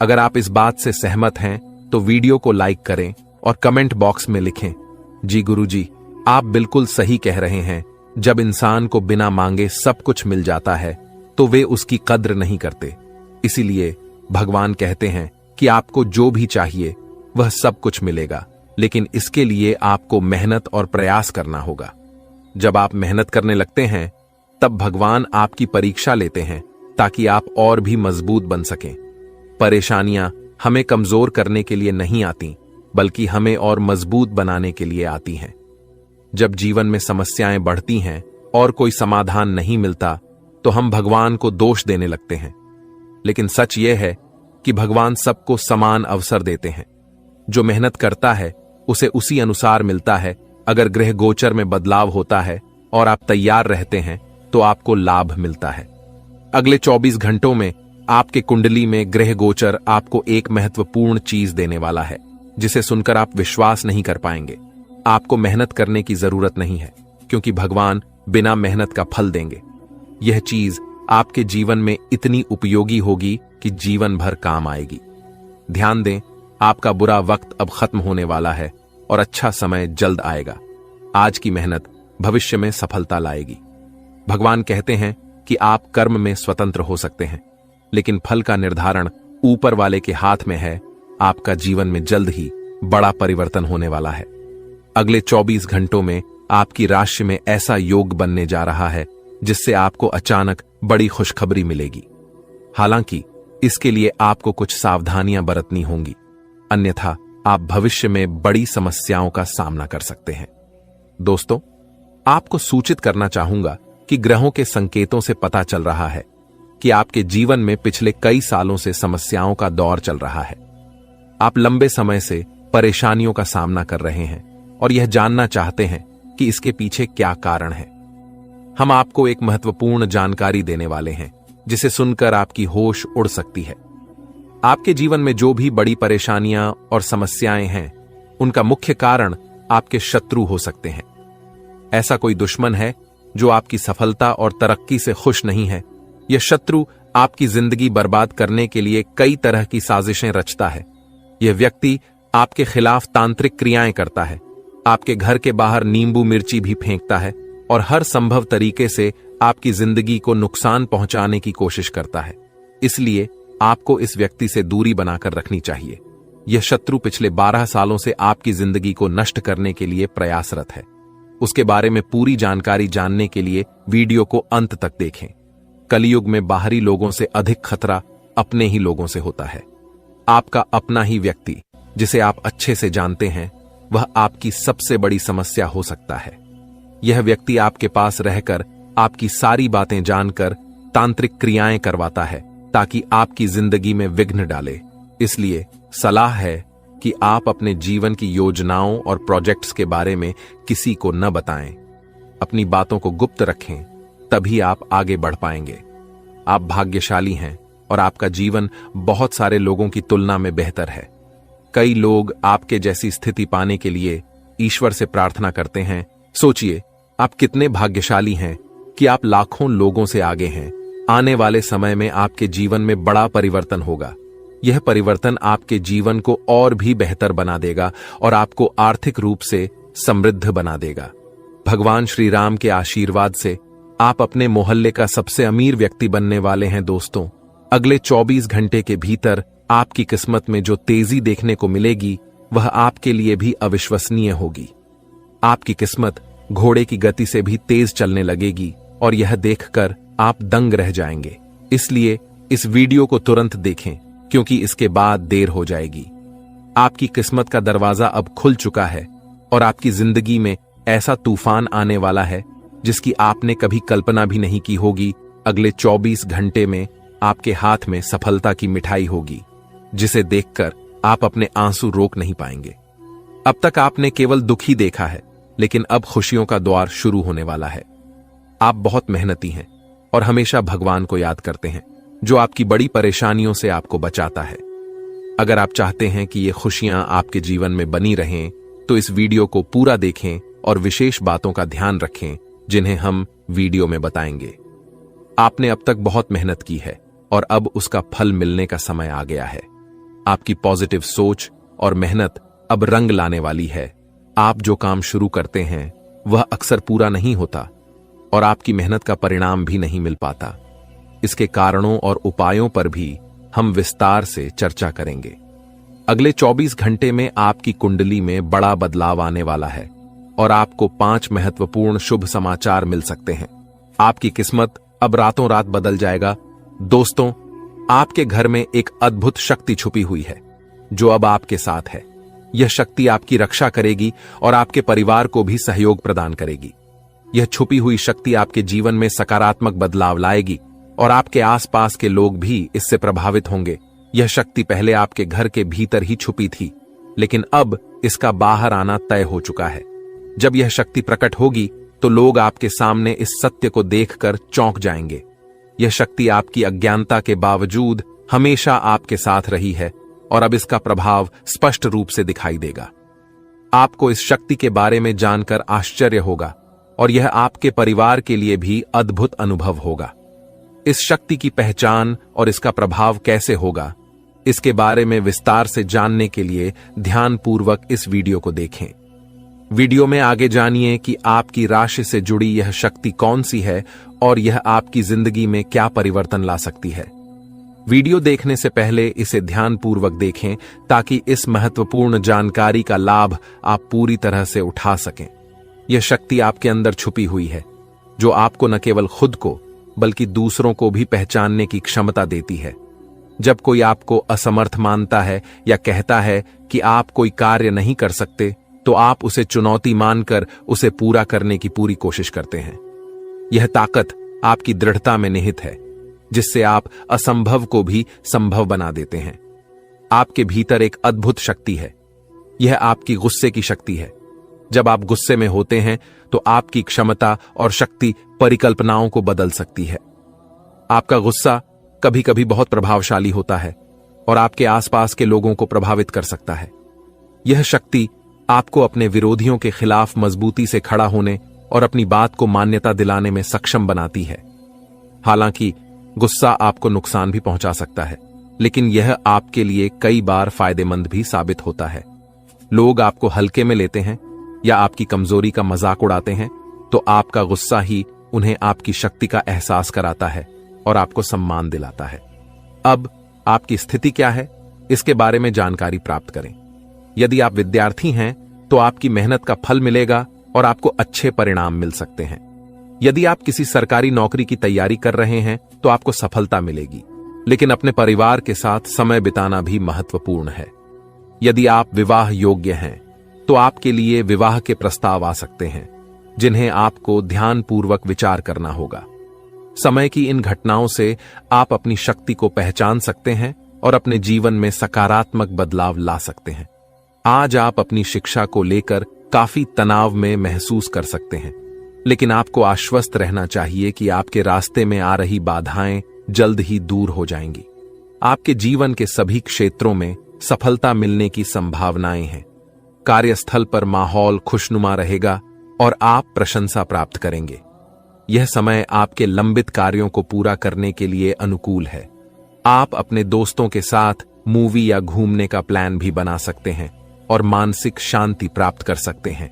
अगर आप इस बात से सहमत हैं तो वीडियो को लाइक करें और कमेंट बॉक्स में लिखें, जी गुरुजी, आप बिल्कुल सही कह रहे हैं। जब इंसान को बिना मांगे सब कुछ मिल जाता है तो वे उसकी कद्र नहीं करते। इसीलिए भगवान कहते हैं कि आपको जो भी चाहिए वह सब कुछ मिलेगा, लेकिन इसके लिए आपको मेहनत और प्रयास करना होगा। जब आप मेहनत करने लगते हैं तब भगवान आपकी परीक्षा लेते हैं ताकि आप और भी मजबूत बन सकें। परेशानियां हमें कमजोर करने के लिए नहीं आती, बल्कि हमें और मजबूत बनाने के लिए आती हैं। जब जीवन में समस्याएं बढ़ती हैं और कोई समाधान नहीं मिलता तो हम भगवान को दोष देने लगते हैं, लेकिन सच यह है कि भगवान सबको समान अवसर देते हैं। जो मेहनत करता है उसे उसी अनुसार मिलता है। अगर ग्रह गोचर में बदलाव होता है और आप तैयार रहते हैं तो आपको लाभ मिलता है। अगले 24 घंटों में आपके कुंडली में ग्रह गोचर आपको एक महत्वपूर्ण चीज देने वाला है, जिसे सुनकर आप विश्वास नहीं कर पाएंगे। आपको मेहनत करने की जरूरत नहीं है, क्योंकि भगवान बिना मेहनत का फल देंगे। यह चीज आपके जीवन में इतनी उपयोगी होगी कि जीवन भर काम आएगी। ध्यान दें, आपका बुरा वक्त अब खत्म होने वाला है और अच्छा समय जल्द आएगा। आज की मेहनत भविष्य में सफलता लाएगी। भगवान कहते हैं कि आप कर्म में स्वतंत्र हो सकते हैं, लेकिन फल का निर्धारण ऊपर वाले के हाथ में है। आपका जीवन में जल्द ही बड़ा परिवर्तन होने वाला है। अगले 24 घंटों में आपकी राशि में ऐसा योग बनने जा रहा है जिससे आपको अचानक बड़ी खुशखबरी मिलेगी। हालांकि इसके लिए आपको कुछ सावधानियां बरतनी होंगी, अन्यथा आप भविष्य में बड़ी समस्याओं का सामना कर सकते हैं। दोस्तों, आपको सूचित करना चाहूंगा कि ग्रहों के संकेतों से पता चल रहा है कि आपके जीवन में पिछले कई सालों से समस्याओं का दौर चल रहा है। आप लंबे समय से परेशानियों का सामना कर रहे हैं और यह जानना चाहते हैं कि इसके पीछे क्या कारण है। हम आपको एक महत्वपूर्ण जानकारी देने वाले हैं, जिसे सुनकर आपकी होश उड़ सकती है। आपके जीवन में जो भी बड़ी परेशानियां और समस्याएं हैं, उनका मुख्य कारण आपके शत्रु हो सकते हैं। ऐसा कोई दुश्मन है जो आपकी सफलता और तरक्की से खुश नहीं है। यह शत्रु आपकी जिंदगी बर्बाद करने के लिए कई तरह की साजिशें रचता है। यह व्यक्ति आपके खिलाफ तांत्रिक क्रियाएं करता है, आपके घर के बाहर नींबू मिर्ची भी फेंकता है और हर संभव तरीके से आपकी जिंदगी को नुकसान पहुंचाने की कोशिश करता है। इसलिए आपको इस व्यक्ति से दूरी बनाकर रखनी चाहिए। यह शत्रु पिछले 12 सालों से आपकी जिंदगी को नष्ट करने के लिए प्रयासरत है। उसके बारे में पूरी जानकारी जानने के लिए वीडियो को अंत तक देखें। कलयुग में बाहरी लोगों से अधिक खतरा अपने ही लोगों से होता है। आपका अपना ही व्यक्ति, जिसे आप अच्छे से जानते हैं, वह आपकी सबसे बड़ी समस्या हो सकता है। यह व्यक्ति आपके पास रहकर आपकी सारी बातें जानकर तांत्रिक क्रियाएं करवाता है ताकि आपकी जिंदगी में विघ्न डाले। इसलिए सलाह है कि आप अपने जीवन की योजनाओं और प्रोजेक्ट्स के बारे में किसी को न बताएं। अपनी बातों को गुप्त रखें, तभी आप आगे बढ़ पाएंगे। आप भाग्यशाली हैं और आपका जीवन बहुत सारे लोगों की तुलना में बेहतर है। कई लोग आपके जैसी स्थिति पाने के लिए ईश्वर से प्रार्थना करते हैं। सोचिए, आप कितने भाग्यशाली हैं कि आप लाखों लोगों से आगे हैं। आने वाले समय में आपके जीवन में बड़ा परिवर्तन होगा। यह परिवर्तन आपके जीवन को और भी बेहतर बना देगा और आपको आर्थिक रूप से समृद्ध बना देगा। भगवान श्री राम के आशीर्वाद से आप अपने मोहल्ले का सबसे अमीर व्यक्ति बनने वाले हैं। दोस्तों, अगले 24 घंटे के भीतर आपकी किस्मत में जो तेजी देखने को मिलेगी, वह आपके लिए भी अविश्वसनीय होगी। आपकी किस्मत घोड़े की गति से भी तेज चलने लगेगी और यह देखकर आप दंग रह जाएंगे। इसलिए इस वीडियो को तुरंत देखें, क्योंकि इसके बाद देर हो जाएगी। आपकी किस्मत का दरवाजा अब खुल चुका है और आपकी जिंदगी में ऐसा तूफान आने वाला है जिसकी आपने कभी कल्पना भी नहीं की होगी। अगले 24 घंटे में आपके हाथ में सफलता की मिठाई होगी, जिसे देखकर आप अपने आंसू रोक नहीं पाएंगे। अब तक आपने केवल दुख ही देखा है, लेकिन अब खुशियों का द्वार शुरू होने वाला है। आप बहुत मेहनती हैं और हमेशा भगवान को याद करते हैं, जो आपकी बड़ी परेशानियों से आपको बचाता है। अगर आप चाहते हैं कि ये खुशियां आपके जीवन में बनी रहें, तो इस वीडियो को पूरा देखें और विशेष बातों का ध्यान रखें, जिन्हें हम वीडियो में बताएंगे। आपने अब तक बहुत मेहनत की है और अब उसका फल मिलने का समय आ गया है। आपकी पॉजिटिव सोच और मेहनत अब रंग लाने वाली है। आप जो काम शुरू करते हैं वह अक्सर पूरा नहीं होता और आपकी मेहनत का परिणाम भी नहीं मिल पाता। इसके कारणों और उपायों पर भी हम विस्तार से चर्चा करेंगे। अगले 24 घंटे में आपकी कुंडली में बड़ा बदलाव आने वाला है और आपको 5 महत्वपूर्ण शुभ समाचार मिल सकते हैं। आपकी किस्मत अब रातों रात बदल जाएगा। दोस्तों, आपके घर में एक अद्भुत शक्ति छुपी हुई है, जो अब आपके साथ है। यह शक्ति आपकी रक्षा करेगी और आपके परिवार को भी सहयोग प्रदान करेगी। यह छुपी हुई शक्ति आपके जीवन में सकारात्मक बदलाव लाएगी और आपके आसपास के लोग भी इससे प्रभावित होंगे। यह शक्ति पहले आपके घर के भीतर ही छुपी थी, लेकिन अब इसका बाहर आना तय हो चुका है। जब यह शक्ति प्रकट होगी तो लोग आपके सामने इस सत्य को देखकर चौंक जाएंगे। यह शक्ति आपकी अज्ञानता के बावजूद हमेशा आपके साथ रही है और अब इसका प्रभाव स्पष्ट रूप से दिखाई देगा। आपको इस शक्ति के बारे में जानकर आश्चर्य होगा और यह आपके परिवार के लिए भी अद्भुत अनुभव होगा। इस शक्ति की पहचान और इसका प्रभाव कैसे होगा, इसके बारे में विस्तार से जानने के लिए ध्यानपूर्वक इस वीडियो को देखें। वीडियो में आगे जानिए कि आपकी राशि से जुड़ी यह शक्ति कौन सी है और यह आपकी जिंदगी में क्या परिवर्तन ला सकती है। वीडियो देखने से पहले इसे ध्यानपूर्वक देखें, ताकि इस महत्वपूर्ण जानकारी का लाभ आप पूरी तरह से उठा सकें। यह शक्ति आपके अंदर छुपी हुई है, जो आपको न केवल खुद को बल्कि दूसरों को भी पहचानने की क्षमता देती है। जब कोई आपको असमर्थ मानता है या कहता है कि आप कोई कार्य नहीं कर सकते, तो आप उसे चुनौती मानकर उसे पूरा करने की पूरी कोशिश करते हैं। यह ताकत आपकी दृढ़ता में निहित है, जिससे आप असंभव को भी संभव बना देते हैं। आपके भीतर एक अद्भुत शक्ति है। यह आपकी गुस्से की शक्ति है। जब आप गुस्से में होते हैं तो आपकी क्षमता और शक्ति परिकल्पनाओं को बदल सकती है। आपका गुस्सा कभी कभी बहुत प्रभावशाली होता है और आपके आसपास के लोगों को प्रभावित कर सकता है। यह शक्ति आपको अपने विरोधियों के खिलाफ मजबूती से खड़ा होने और अपनी बात को मान्यता दिलाने में सक्षम बनाती है। हालांकि गुस्सा आपको नुकसान भी पहुंचा सकता है, लेकिन यह आपके लिए कई बार फायदेमंद भी साबित होता है। लोग आपको हल्के में लेते हैं या आपकी कमजोरी का मजाक उड़ाते हैं, तो आपका गुस्सा ही उन्हें आपकी शक्ति का एहसास कराता है और आपको सम्मान दिलाता है। अब आपकी स्थिति क्या है, इसके बारे में जानकारी प्राप्त करें। यदि आप विद्यार्थी हैं तो आपकी मेहनत का फल मिलेगा और आपको अच्छे परिणाम मिल सकते हैं। यदि आप किसी सरकारी नौकरी की तैयारी कर रहे हैं तो आपको सफलता मिलेगी, लेकिन अपने परिवार के साथ समय बिताना भी महत्वपूर्ण है। यदि आप विवाह योग्य हैं तो आपके लिए विवाह के प्रस्ताव आ सकते हैं, जिन्हें आपको ध्यानपूर्वक विचार करना होगा। समय की इन घटनाओं से आप अपनी शक्ति को पहचान सकते हैं और अपने जीवन में सकारात्मक बदलाव ला सकते हैं। आज आप अपनी शिक्षा को लेकर काफी तनाव में महसूस कर सकते हैं, लेकिन आपको आश्वस्त रहना चाहिए कि आपके रास्ते में आ रही बाधाएं जल्द ही दूर हो जाएंगी। आपके जीवन के सभी क्षेत्रों में सफलता मिलने की संभावनाएं हैं। कार्यस्थल पर माहौल खुशनुमा रहेगा और आप प्रशंसा प्राप्त करेंगे। यह समय आपके लंबित कार्यों को पूरा करने के लिए अनुकूल है। आप अपने दोस्तों के साथ मूवी या घूमने का प्लान भी बना सकते हैं और मानसिक शांति प्राप्त कर सकते हैं।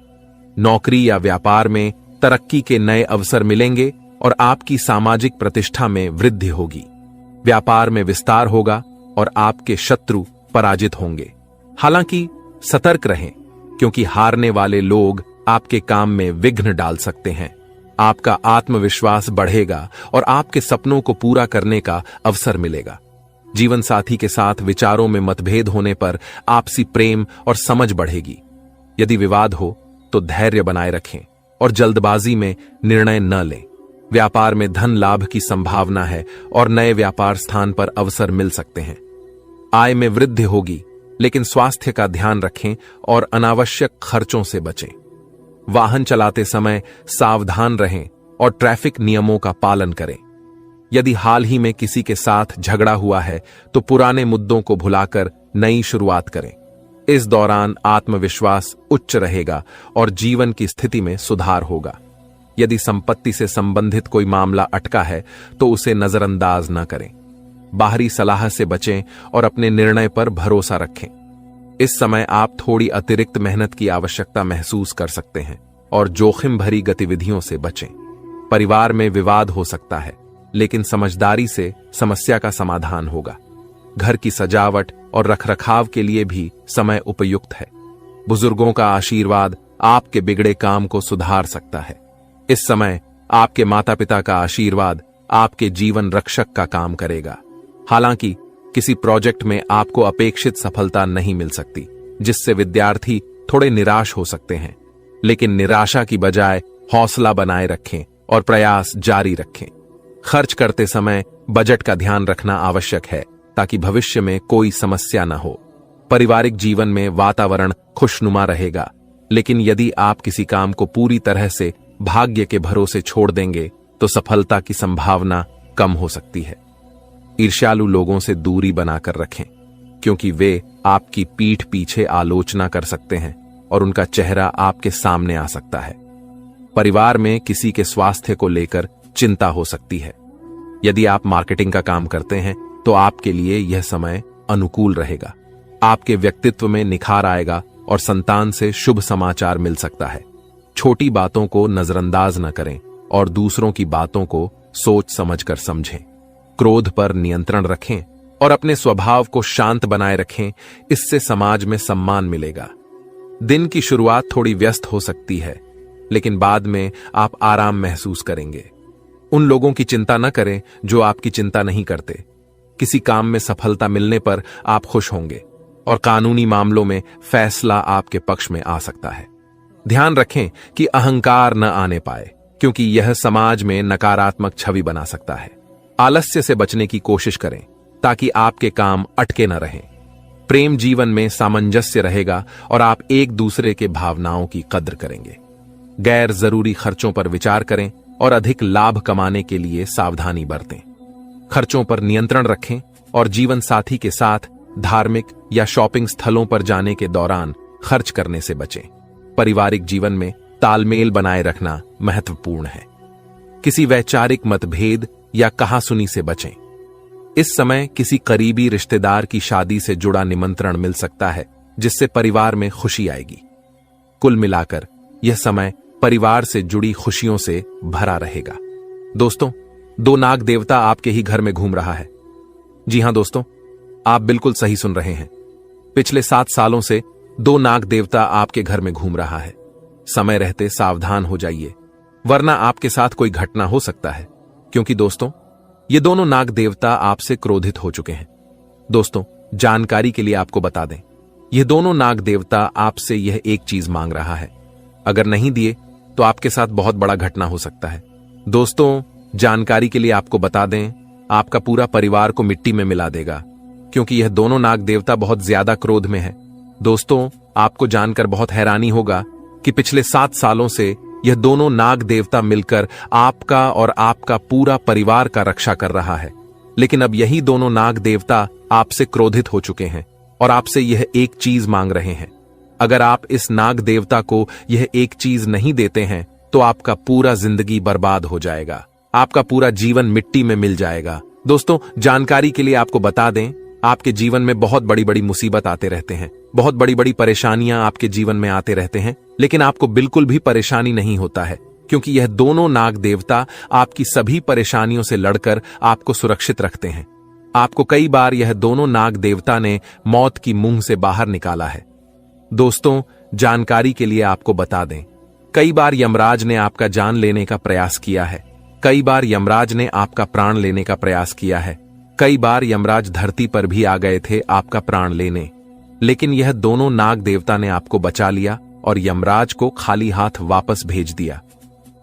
नौकरी या व्यापार में तरक्की के नए अवसर मिलेंगे और आपकी सामाजिक प्रतिष्ठा में वृद्धि होगी। व्यापार में विस्तार होगा और आपके शत्रु पराजित होंगे। हालांकि सतर्क रहें, क्योंकि हारने वाले लोग आपके काम में विघ्न डाल सकते हैं। आपका आत्मविश्वास बढ़ेगा और आपके सपनों को पूरा करने का अवसर मिलेगा। जीवन साथी के साथ विचारों में मतभेद होने पर आपसी प्रेम और समझ बढ़ेगी। यदि विवाद हो तो धैर्य बनाए रखें और जल्दबाजी में निर्णय न लें। व्यापार में धन लाभ की संभावना है और नए व्यापार स्थान पर अवसर मिल सकते हैं। आय में वृद्धि होगी, लेकिन स्वास्थ्य का ध्यान रखें और अनावश्यक खर्चों से बचें। वाहन चलाते समय सावधान रहें और ट्रैफिक नियमों का पालन करें। यदि हाल ही में किसी के साथ झगड़ा हुआ है तो पुराने मुद्दों को भुलाकर नई शुरुआत करें। इस दौरान आत्मविश्वास उच्च रहेगा और जीवन की स्थिति में सुधार होगा। यदि संपत्ति से संबंधित कोई मामला अटका है तो उसे नजरअंदाज न करें। बाहरी सलाह से बचें और अपने निर्णय पर भरोसा रखें। इस समय आप थोड़ी अतिरिक्त मेहनत की आवश्यकता महसूस कर सकते हैं और जोखिम भरी गतिविधियों से बचें। परिवार में विवाद हो सकता है, लेकिन समझदारी से समस्या का समाधान होगा। घर की सजावट और रखरखाव के लिए भी समय उपयुक्त है। बुजुर्गों का आशीर्वाद आपके बिगड़े काम को सुधार सकता है। इस समय आपके माता पिता का आशीर्वाद आपके जीवन रक्षक का काम करेगा। हालांकि किसी प्रोजेक्ट में आपको अपेक्षित सफलता नहीं मिल सकती, जिससे विद्यार्थी थोड़े निराश हो सकते हैं। लेकिन निराशा की बजाय हौसला बनाए रखें और प्रयास जारी रखें। खर्च करते समय बजट का ध्यान रखना आवश्यक है ताकि भविष्य में कोई समस्या न हो। पारिवारिक जीवन में वातावरण खुशनुमा रहेगा, लेकिन यदि आप किसी काम को पूरी तरह से भाग्य के भरोसे छोड़ देंगे तो सफलता की संभावना कम हो सकती है। ईर्ष्यालु लोगों से दूरी बनाकर रखें, क्योंकि वे आपकी पीठ पीछे आलोचना कर सकते हैं और उनका चेहरा आपके सामने आ सकता है। परिवार में किसी के स्वास्थ्य को लेकर चिंता हो सकती है। यदि आप मार्केटिंग का काम करते हैं तो आपके लिए यह समय अनुकूल रहेगा। आपके व्यक्तित्व में निखार आएगा और संतान से शुभ समाचार मिल सकता है। छोटी बातों को नजरअंदाज न करें और दूसरों की बातों को सोच समझकर समझें। क्रोध पर नियंत्रण रखें और अपने स्वभाव को शांत बनाए रखें। इससे समाज में सम्मान मिलेगा। दिन की शुरुआत थोड़ी व्यस्त हो सकती है, लेकिन बाद में आप आराम महसूस करेंगे। उन लोगों की चिंता न करें जो आपकी चिंता नहीं करते। किसी काम में सफलता मिलने पर आप खुश होंगे और कानूनी मामलों में फैसला आपके पक्ष में आ सकता है। ध्यान रखें कि अहंकार न आने पाए, क्योंकि यह समाज में नकारात्मक छवि बना सकता है। आलस्य से बचने की कोशिश करें ताकि आपके काम अटके न रहें। प्रेम जीवन में सामंजस्य रहेगा और आप एक दूसरे के भावनाओं की कद्र करेंगे। गैर जरूरी खर्चों पर विचार करें और अधिक लाभ कमाने के लिए सावधानी बरतें। खर्चों पर नियंत्रण रखें और जीवन साथी के साथ धार्मिक या शॉपिंग स्थलों पर जाने के दौरान खर्च करने से बचें। पारिवारिक जीवन में तालमेल बनाए रखना महत्वपूर्ण है। किसी वैचारिक मतभेद या कहासुनी से बचें। इस समय किसी करीबी रिश्तेदार की शादी से जुड़ा निमंत्रण मिल सकता है, जिससे परिवार में खुशी आएगी। कुल मिलाकर यह समय परिवार से जुड़ी खुशियों से भरा रहेगा। दोस्तों, 2 नाग देवता आपके ही घर में घूम रहा है। जी हां दोस्तों, आप बिल्कुल सही सुन रहे हैं। पिछले 7 सालों से 2 नाग देवता आपके घर में घूम रहा है। समय रहते सावधान हो जाइए, वरना आपके साथ कोई घटना हो सकता है, क्योंकि दोस्तों ये दोनों नाग देवता आपसे क्रोधित हो चुके हैं। दोस्तों, जानकारी के लिए आपको बता दें, ये दोनों नाग देवता आपसे यह एक चीज मांग रहा है। अगर नहीं दिए तो आपके साथ बहुत बड़ा घटना हो सकता है। दोस्तों, जानकारी के लिए आपको बता दें, आपका पूरा परिवार को मिट्टी में मिला देगा, क्योंकि यह दोनों नाग देवता बहुत ज्यादा क्रोध में है। दोस्तों, आपको जानकर बहुत हैरानी होगा कि पिछले 7 सालों से यह दोनों नाग देवता मिलकर आपका और आपका पूरा परिवार का रक्षा कर रहा है। लेकिन अब यही दोनों नाग देवता आपसे क्रोधित हो चुके हैं और आपसे यह एक चीज मांग रहे हैं। अगर आप इस नाग देवता को यह एक चीज नहीं देते हैं तो आपका पूरा जिंदगी बर्बाद हो जाएगा, आपका पूरा जीवन मिट्टी में मिल जाएगा। दोस्तों, जानकारी के लिए आपको बता दें, आपके जीवन में बहुत बड़ी बड़ी मुसीबत आते रहते हैं, बहुत बड़ी बड़ी परेशानियां आपके जीवन में आते रहते हैं, लेकिन आपको बिल्कुल भी परेशानी नहीं होता है, क्योंकि यह दोनों नाग देवता आपकी सभी परेशानियों से लड़कर आपको सुरक्षित रखते हैं। आपको कई बार यह दोनों नाग देवता ने मौत की मुंह से बाहर निकाला है। दोस्तों, जानकारी के लिए आपको बता दें, कई बार यमराज ने आपका जान लेने का प्रयास किया है। कई बार यमराज ने आपका प्राण लेने का प्रयास किया है। कई बार यमराज धरती पर भी आ गए थे आपका प्राण लेने, लेकिन यह दोनों नाग देवता ने आपको बचा लिया और यमराज को खाली हाथ वापस भेज दिया।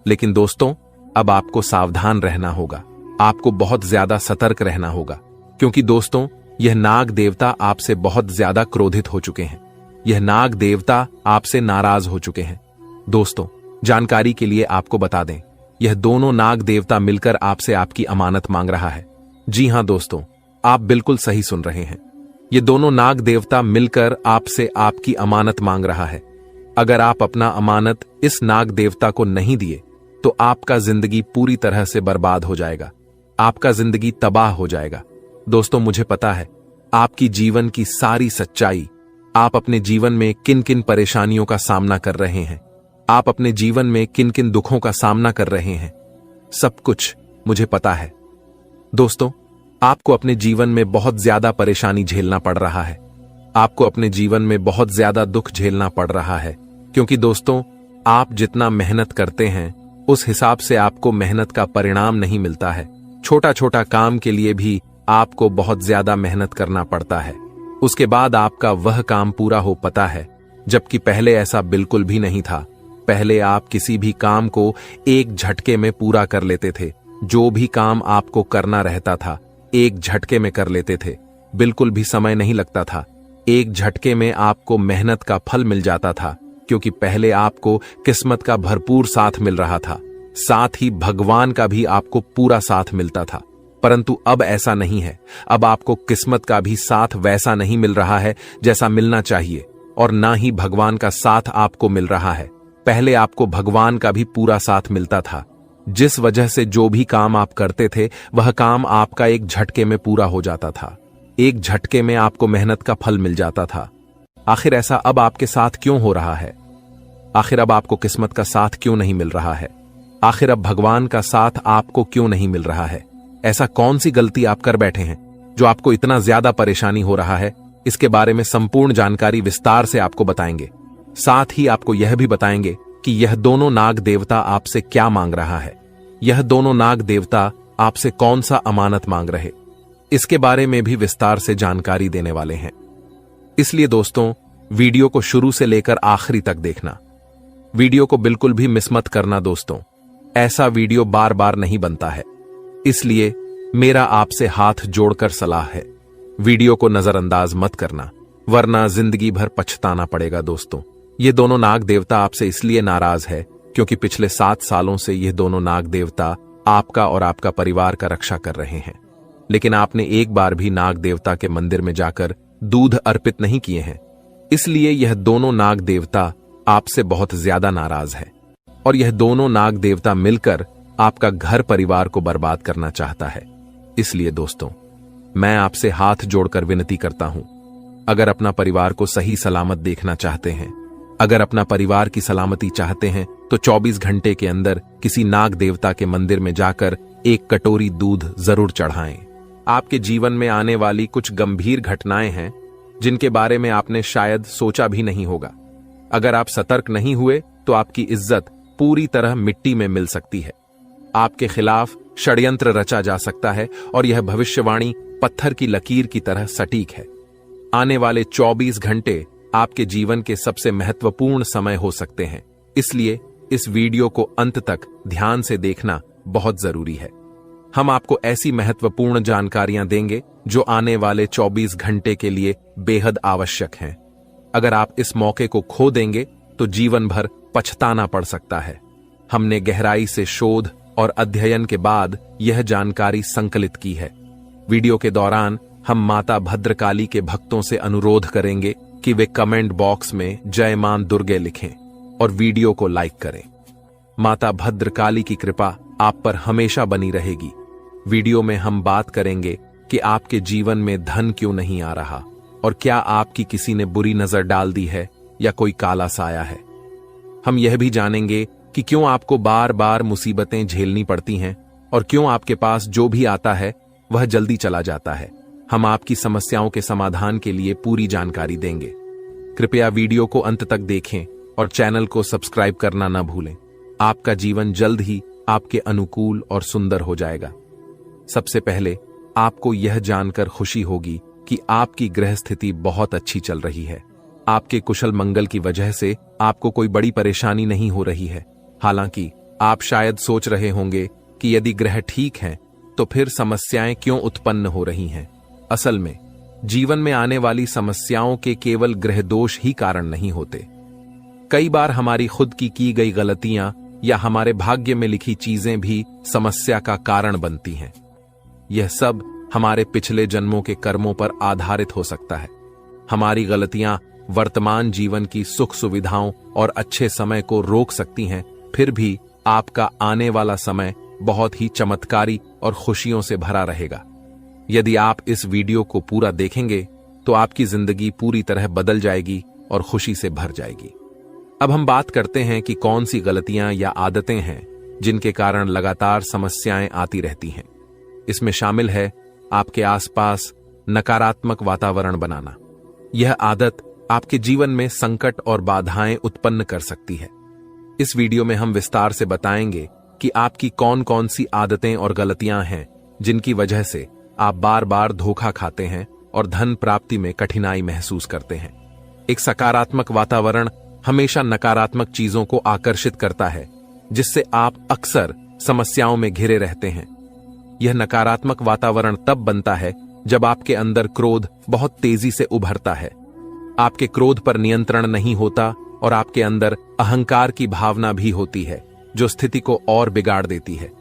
लेकिन दोस्तों, अब आपको सावधान रहना होगा, आपको बहुत ज्यादा सतर्क रहना होगा, क्योंकि दोस्तों यह नाग देवता आपसे बहुत ज्यादा क्रोधित हो चुके हैं। यह नाग देवता आपसे नाराज हो चुके हैं। दोस्तों, जानकारी के लिए आपको बता दें, यह दोनों नाग देवता मिलकर आपसे आपकी अमानत मांग रहा है। जी हां दोस्तों, आप बिल्कुल सही सुन रहे हैं। ये दोनों नाग देवता मिलकर आपसे आपकी अमानत मांग रहा है। अगर आप अपना अमानत इस नाग देवता को नहीं दिए तो आपका जिंदगी पूरी तरह से बर्बाद हो जाएगा, आपका जिंदगी तबाह हो जाएगा। दोस्तों, मुझे पता है आपकी जीवन की सारी सच्चाई, आप अपने जीवन में किन किन परेशानियों का सामना कर रहे हैं, आप अपने जीवन में किन किन दुखों का सामना कर रहे हैं, सब कुछ मुझे पता है। दोस्तों, आपको अपने जीवन में बहुत ज्यादा परेशानी झेलना पड़ रहा है, आपको अपने जीवन में बहुत ज्यादा दुख झेलना पड़ रहा है, क्योंकि दोस्तों आप जितना मेहनत करते हैं उस हिसाब से आपको मेहनत का परिणाम नहीं मिलता है। छोटा छोटा काम के लिए भी आपको बहुत ज्यादा मेहनत करना पड़ता है, उसके बाद आपका वह काम पूरा हो पाता है, जबकि पहले ऐसा बिल्कुल भी नहीं था। पहले आप किसी भी काम को एक झटके में पूरा कर लेते थे, जो भी काम आपको करना रहता था एक झटके में कर लेते थे, बिल्कुल भी समय नहीं लगता था। एक झटके में आपको मेहनत का फल मिल जाता था, क्योंकि पहले आपको किस्मत का भरपूर साथ मिल रहा था, साथ ही भगवान का भी आपको पूरा साथ मिलता था। परंतु अब ऐसा नहीं है। अब आपको किस्मत का भी साथ वैसा नहीं मिल रहा है जैसा मिलना चाहिए, और ना ही भगवान का साथ आपको मिल रहा है। पहले आपको भगवान का भी पूरा साथ मिलता था, जिस वजह से जो भी काम आप करते थे वह काम आपका एक झटके में पूरा हो जाता था, एक झटके में आपको मेहनत का फल मिल जाता था। आखिर ऐसा अब आपके साथ क्यों हो रहा है? आखिर अब आपको किस्मत का साथ क्यों नहीं मिल रहा है? आखिर अब भगवान का साथ आपको क्यों नहीं मिल रहा है? ऐसा कौन सी गलती आप कर बैठे हैं जो आपको इतना ज्यादा परेशानी हो रहा है? इसके बारे में संपूर्ण जानकारी विस्तार से आपको बताएंगे। साथ ही आपको यह भी बताएंगे कि यह दोनों नाग देवता आपसे क्या मांग रहा है, यह दोनों नाग देवता आपसे कौन सा अमानत मांग रहे, इसके बारे में भी विस्तार से जानकारी देने वाले हैं। इसलिए दोस्तों, वीडियो को शुरू से लेकर आखिरी तक देखना, वीडियो को बिल्कुल भी मिस मत करना। दोस्तों, ऐसा वीडियो बार बार नहीं बनता है, इसलिए मेरा आपसे हाथ जोड़कर सलाह है, वीडियो को नजरअंदाज मत करना, वरना जिंदगी भर पछताना पड़ेगा। दोस्तों, ये दोनों नाग देवता आपसे इसलिए नाराज है क्योंकि पिछले 7 सालों से ये दोनों नाग देवता आपका और आपका परिवार का रक्षा कर रहे हैं, लेकिन आपने एक बार भी नाग देवता के मंदिर में जाकर दूध अर्पित नहीं किए हैं। इसलिए यह दोनों नाग देवता आपसे बहुत ज्यादा नाराज है, और यह दोनों नाग देवता मिलकर आपका घर परिवार को बर्बाद करना चाहता है। इसलिए दोस्तों, मैं आपसे हाथ जोड़कर विनती करता हूं, अगर अपना परिवार को सही सलामत देखना चाहते हैं, अगर अपना परिवार की सलामती चाहते हैं, तो 24 घंटे के अंदर किसी नाग देवता के मंदिर में जाकर एक कटोरी दूध जरूर चढ़ाएं। आपके जीवन में आने वाली कुछ गंभीर घटनाएं हैं जिनके बारे में आपने शायद सोचा भी नहीं होगा। अगर आप सतर्क नहीं हुए तो आपकी इज्जत पूरी तरह मिट्टी में मिल सकती है, आपके खिलाफ षड्यंत्र रचा जा सकता है, और यह भविष्यवाणी पत्थर की लकीर की तरह सटीक है। आने वाले 24 घंटे आपके जीवन के सबसे महत्वपूर्ण समय हो सकते हैं, इसलिए इस वीडियो को अंत तक ध्यान से देखना बहुत जरूरी है। हम आपको ऐसी महत्वपूर्ण जानकारियां देंगे जो आने वाले 24 घंटे के लिए बेहद आवश्यक हैं। अगर आप इस मौके को खो देंगे तो जीवन भर पछताना पड़ सकता है। हमने गहराई से शोध और अध्ययन के बाद यह जानकारी संकलित की है। वीडियो के दौरान हम माता भद्रकाली के भक्तों से अनुरोध करेंगे कि वे कमेंट बॉक्स में जय मां दुर्गे लिखें और वीडियो को लाइक करें। माता भद्रकाली की कृपा आप पर हमेशा बनी रहेगी। वीडियो में हम बात करेंगे कि आपके जीवन में धन क्यों नहीं आ रहा, और क्या आपकी किसी ने बुरी नजर डाल दी है या कोई काला साया है। हम यह भी जानेंगे कि क्यों आपको बार बार मुसीबतें झेलनी पड़ती हैं, और क्यों आपके पास जो भी आता है वह जल्दी चला जाता है। हम आपकी समस्याओं के समाधान के लिए पूरी जानकारी देंगे। कृपया वीडियो को अंत तक देखें और चैनल को सब्सक्राइब करना ना भूलें। आपका जीवन जल्द ही आपके अनुकूल और सुंदर हो जाएगा। सबसे पहले आपको यह जानकर खुशी होगी कि आपकी ग्रह स्थिति बहुत अच्छी चल रही है। आपके कुशल मंगल की वजह से आपको कोई बड़ी परेशानी नहीं हो रही है। हालांकि आप शायद सोच रहे होंगे कि यदि ग्रह ठीक हैं तो फिर समस्याएं क्यों उत्पन्न हो रही हैं। असल में जीवन में आने वाली समस्याओं के केवल ग्रह दोष ही कारण नहीं होते। कई बार हमारी खुद की गई गलतियां या हमारे भाग्य में लिखी चीजें भी समस्या का कारण बनती हैं। यह सब हमारे पिछले जन्मों के कर्मों पर आधारित हो सकता है। हमारी गलतियां वर्तमान जीवन की सुख सुविधाओं और अच्छे समय को रोक सकती हैं, फिर भी आपका आने वाला समय बहुत ही चमत्कारी और खुशियों से भरा रहेगा। यदि आप इस वीडियो को पूरा देखेंगे तो आपकी जिंदगी पूरी तरह बदल जाएगी और खुशी से भर जाएगी। अब हम बात करते हैं कि कौन सी गलतियां या आदतें हैं जिनके कारण लगातार समस्याएं आती रहती हैं। इसमें शामिल है आपके आसपास नकारात्मक वातावरण बनाना। यह आदत आपके जीवन में संकट और बाधाएं उत्पन्न कर सकती है। इस वीडियो में हम विस्तार से बताएंगे कि आपकी कौन कौन सी आदतें और गलतियां हैं जिनकी वजह से आप बार बार धोखा खाते हैं और धन प्राप्ति में कठिनाई महसूस करते हैं। एक सकारात्मक वातावरण हमेशा नकारात्मक चीजों को आकर्षित करता है, जिससे आप अक्सर समस्याओं में घिरे रहते हैं। यह नकारात्मक वातावरण तब बनता है जब आपके अंदर क्रोध बहुत तेजी से उभरता है। आपके क्रोध पर नियंत्रण नहीं होता और आपके अंदर अहंकार की भावना भी होती है, जो स्थिति को और बिगाड़ देती है।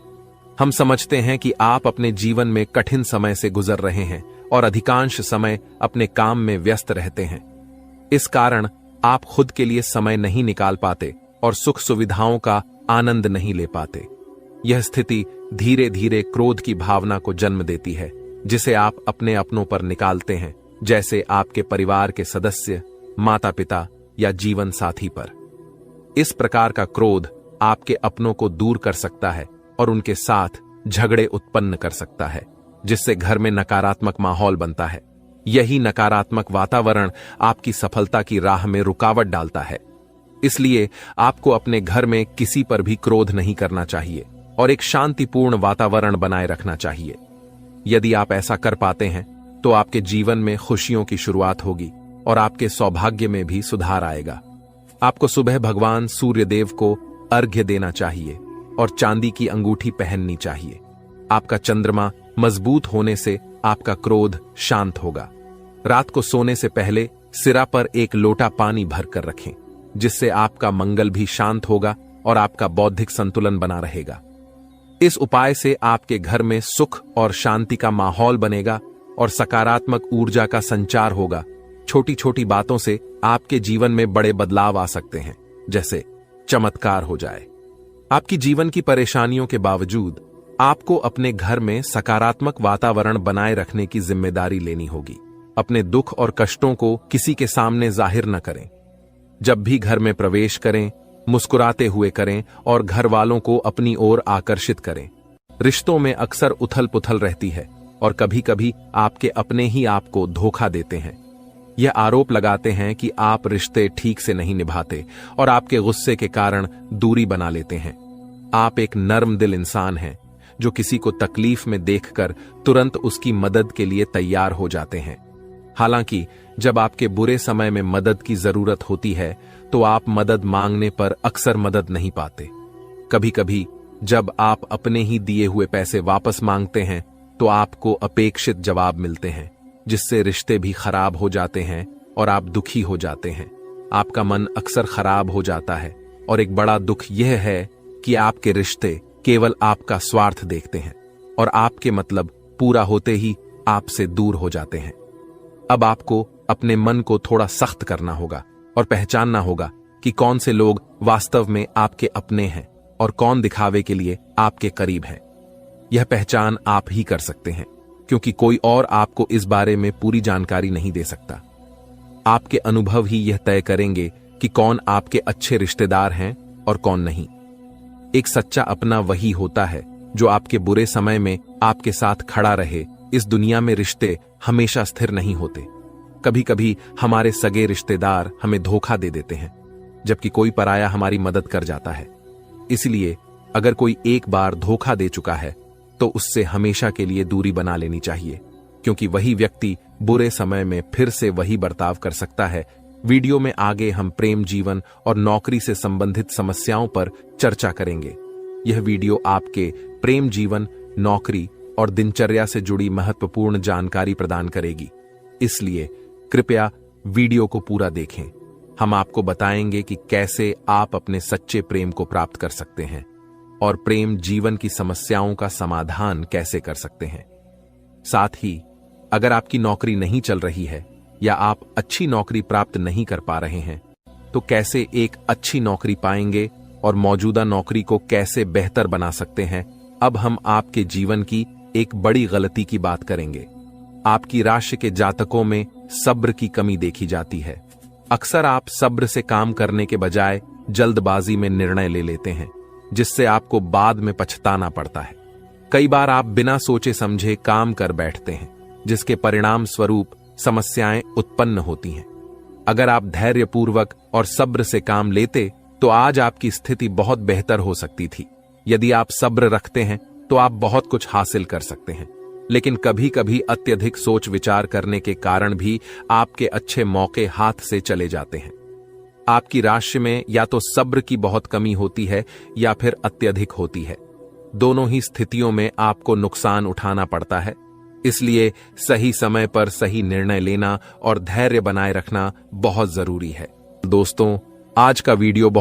हम समझते हैं कि आप अपने जीवन में कठिन समय से गुजर रहे हैं और अधिकांश समय अपने काम में व्यस्त रहते हैं। इस कारण आप खुद के लिए समय नहीं निकाल पाते और सुख सुविधाओं का आनंद नहीं ले पाते। यह स्थिति धीरे धीरे क्रोध की भावना को जन्म देती है, जिसे आप अपने अपनों पर निकालते हैं, जैसे आपके परिवार के सदस्य, माता पिता या जीवन साथी पर। इस प्रकार का क्रोध आपके अपनों को दूर कर सकता है और उनके साथ झगड़े उत्पन्न कर सकता है, जिससे घर में नकारात्मक माहौल बनता है। यही नकारात्मक वातावरण आपकी सफलता की राह में रुकावट डालता है। इसलिए आपको अपने घर में किसी पर भी क्रोध नहीं करना चाहिए और एक शांतिपूर्ण वातावरण बनाए रखना चाहिए। यदि आप ऐसा कर पाते हैं तो आपके जीवन में खुशियों की शुरुआत होगी और आपके सौभाग्य में भी सुधार आएगा। आपको सुबह भगवान सूर्यदेव को अर्घ्य देना चाहिए और चांदी की अंगूठी पहननी चाहिए। आपका चंद्रमा मजबूत होने से आपका क्रोध शांत होगा। रात को सोने से पहले सिरा पर एक लोटा पानी भरकर रखें, जिससे आपका मंगल भी शांत होगा और आपका बौद्धिक संतुलन बना रहेगा। इस उपाय से आपके घर में सुख और शांति का माहौल बनेगा और सकारात्मक ऊर्जा का संचार होगा। छोटी छोटी बातों से आपके जीवन में बड़े बदलाव आ सकते हैं, जैसे चमत्कार हो जाए। आपकी जीवन की परेशानियों के बावजूद आपको अपने घर में सकारात्मक वातावरण बनाए रखने की जिम्मेदारी लेनी होगी। अपने दुख और कष्टों को किसी के सामने जाहिर न करें। जब भी घर में प्रवेश करें, मुस्कुराते हुए करें और घर वालों को अपनी ओर आकर्षित करें। रिश्तों में अक्सर उथल पुथल रहती है और कभी कभी आपके अपने ही आपको धोखा देते हैं। यह आरोप लगाते हैं कि आप रिश्ते ठीक से नहीं निभाते और आपके गुस्से के कारण दूरी बना लेते हैं। आप एक नर्म दिल इंसान हैं जो किसी को तकलीफ में देखकर तुरंत उसकी मदद के लिए तैयार हो जाते हैं। हालांकि जब आपके बुरे समय में मदद की जरूरत होती है तो आप मदद मांगने पर अक्सर मदद नहीं पाते। कभी कभी जब आप अपने ही दिए हुए पैसे वापस मांगते हैं तो आपको अपेक्षित जवाब मिलते हैं, जिससे रिश्ते भी खराब हो जाते हैं और आप दुखी हो जाते हैं। आपका मन अक्सर खराब हो जाता है और एक बड़ा दुख यह है कि आपके रिश्ते केवल आपका स्वार्थ देखते हैं और आपके मतलब पूरा होते ही आपसे दूर हो जाते हैं। अब आपको अपने मन को थोड़ा सख्त करना होगा और पहचानना होगा कि कौन से लोग वास्तव में आपके अपने हैं और कौन दिखावे के लिए आपके करीब है। यह पहचान आप ही कर सकते हैं, क्योंकि कोई और आपको इस बारे में पूरी जानकारी नहीं दे सकता। आपके अनुभव ही यह तय करेंगे कि कौन आपके अच्छे रिश्तेदार हैं और कौन नहीं। एक सच्चा अपना वही होता है जो आपके बुरे समय में आपके साथ खड़ा रहे। इस दुनिया में रिश्ते हमेशा स्थिर नहीं होते। कभी कभी हमारे सगे रिश्तेदार हमें धोखा दे देते हैं, जबकि कोई पराया हमारी मदद कर जाता है। इसलिए अगर कोई एक बार धोखा दे चुका है तो उससे हमेशा के लिए दूरी बना लेनी चाहिए, क्योंकि वही व्यक्ति बुरे समय में फिर से वही बर्ताव कर सकता है। वीडियो में आगे हम प्रेम जीवन और नौकरी से संबंधित समस्याओं पर चर्चा करेंगे। यह वीडियो आपके प्रेम जीवन, नौकरी और दिनचर्या से जुड़ी महत्वपूर्ण जानकारी प्रदान करेगी, इसलिए कृपया वीडियो को पूरा देखें। हम आपको बताएंगे कि कैसे आप अपने सच्चे प्रेम को प्राप्त कर सकते हैं और प्रेम जीवन की समस्याओं का समाधान कैसे कर सकते हैं। साथ ही अगर आपकी नौकरी नहीं चल रही है या आप अच्छी नौकरी प्राप्त नहीं कर पा रहे हैं तो कैसे एक अच्छी नौकरी पाएंगे और मौजूदा नौकरी को कैसे बेहतर बना सकते हैं। अब हम आपके जीवन की एक बड़ी गलती की बात करेंगे। आपकी राशि के जातकों में सब्र की कमी देखी जाती है। अक्सर आप सब्र से काम करने के बजाय जल्दबाजी में निर्णय ले लेते हैं, जिससे आपको बाद में पछताना पड़ता है। कई बार आप बिना सोचे समझे काम कर बैठते हैं, जिसके परिणाम स्वरूप समस्याएं उत्पन्न होती हैं। अगर आप धैर्यपूर्वक और सब्र से काम लेते तो आज आपकी स्थिति बहुत बेहतर हो सकती थी। यदि आप सब्र रखते हैं तो आप बहुत कुछ हासिल कर सकते हैं, लेकिन कभी कभी अत्यधिक सोच विचार करने के कारण भी आपके अच्छे मौके हाथ से चले जाते हैं। आपकी राशि में या तो सब्र की बहुत कमी होती है या फिर अत्यधिक होती है। दोनों ही स्थितियों में आपको नुकसान उठाना पड़ता है। इसलिए सही समय पर सही निर्णय लेना और धैर्य बनाए रखना बहुत जरूरी है। दोस्तों, आज का वीडियो बहुत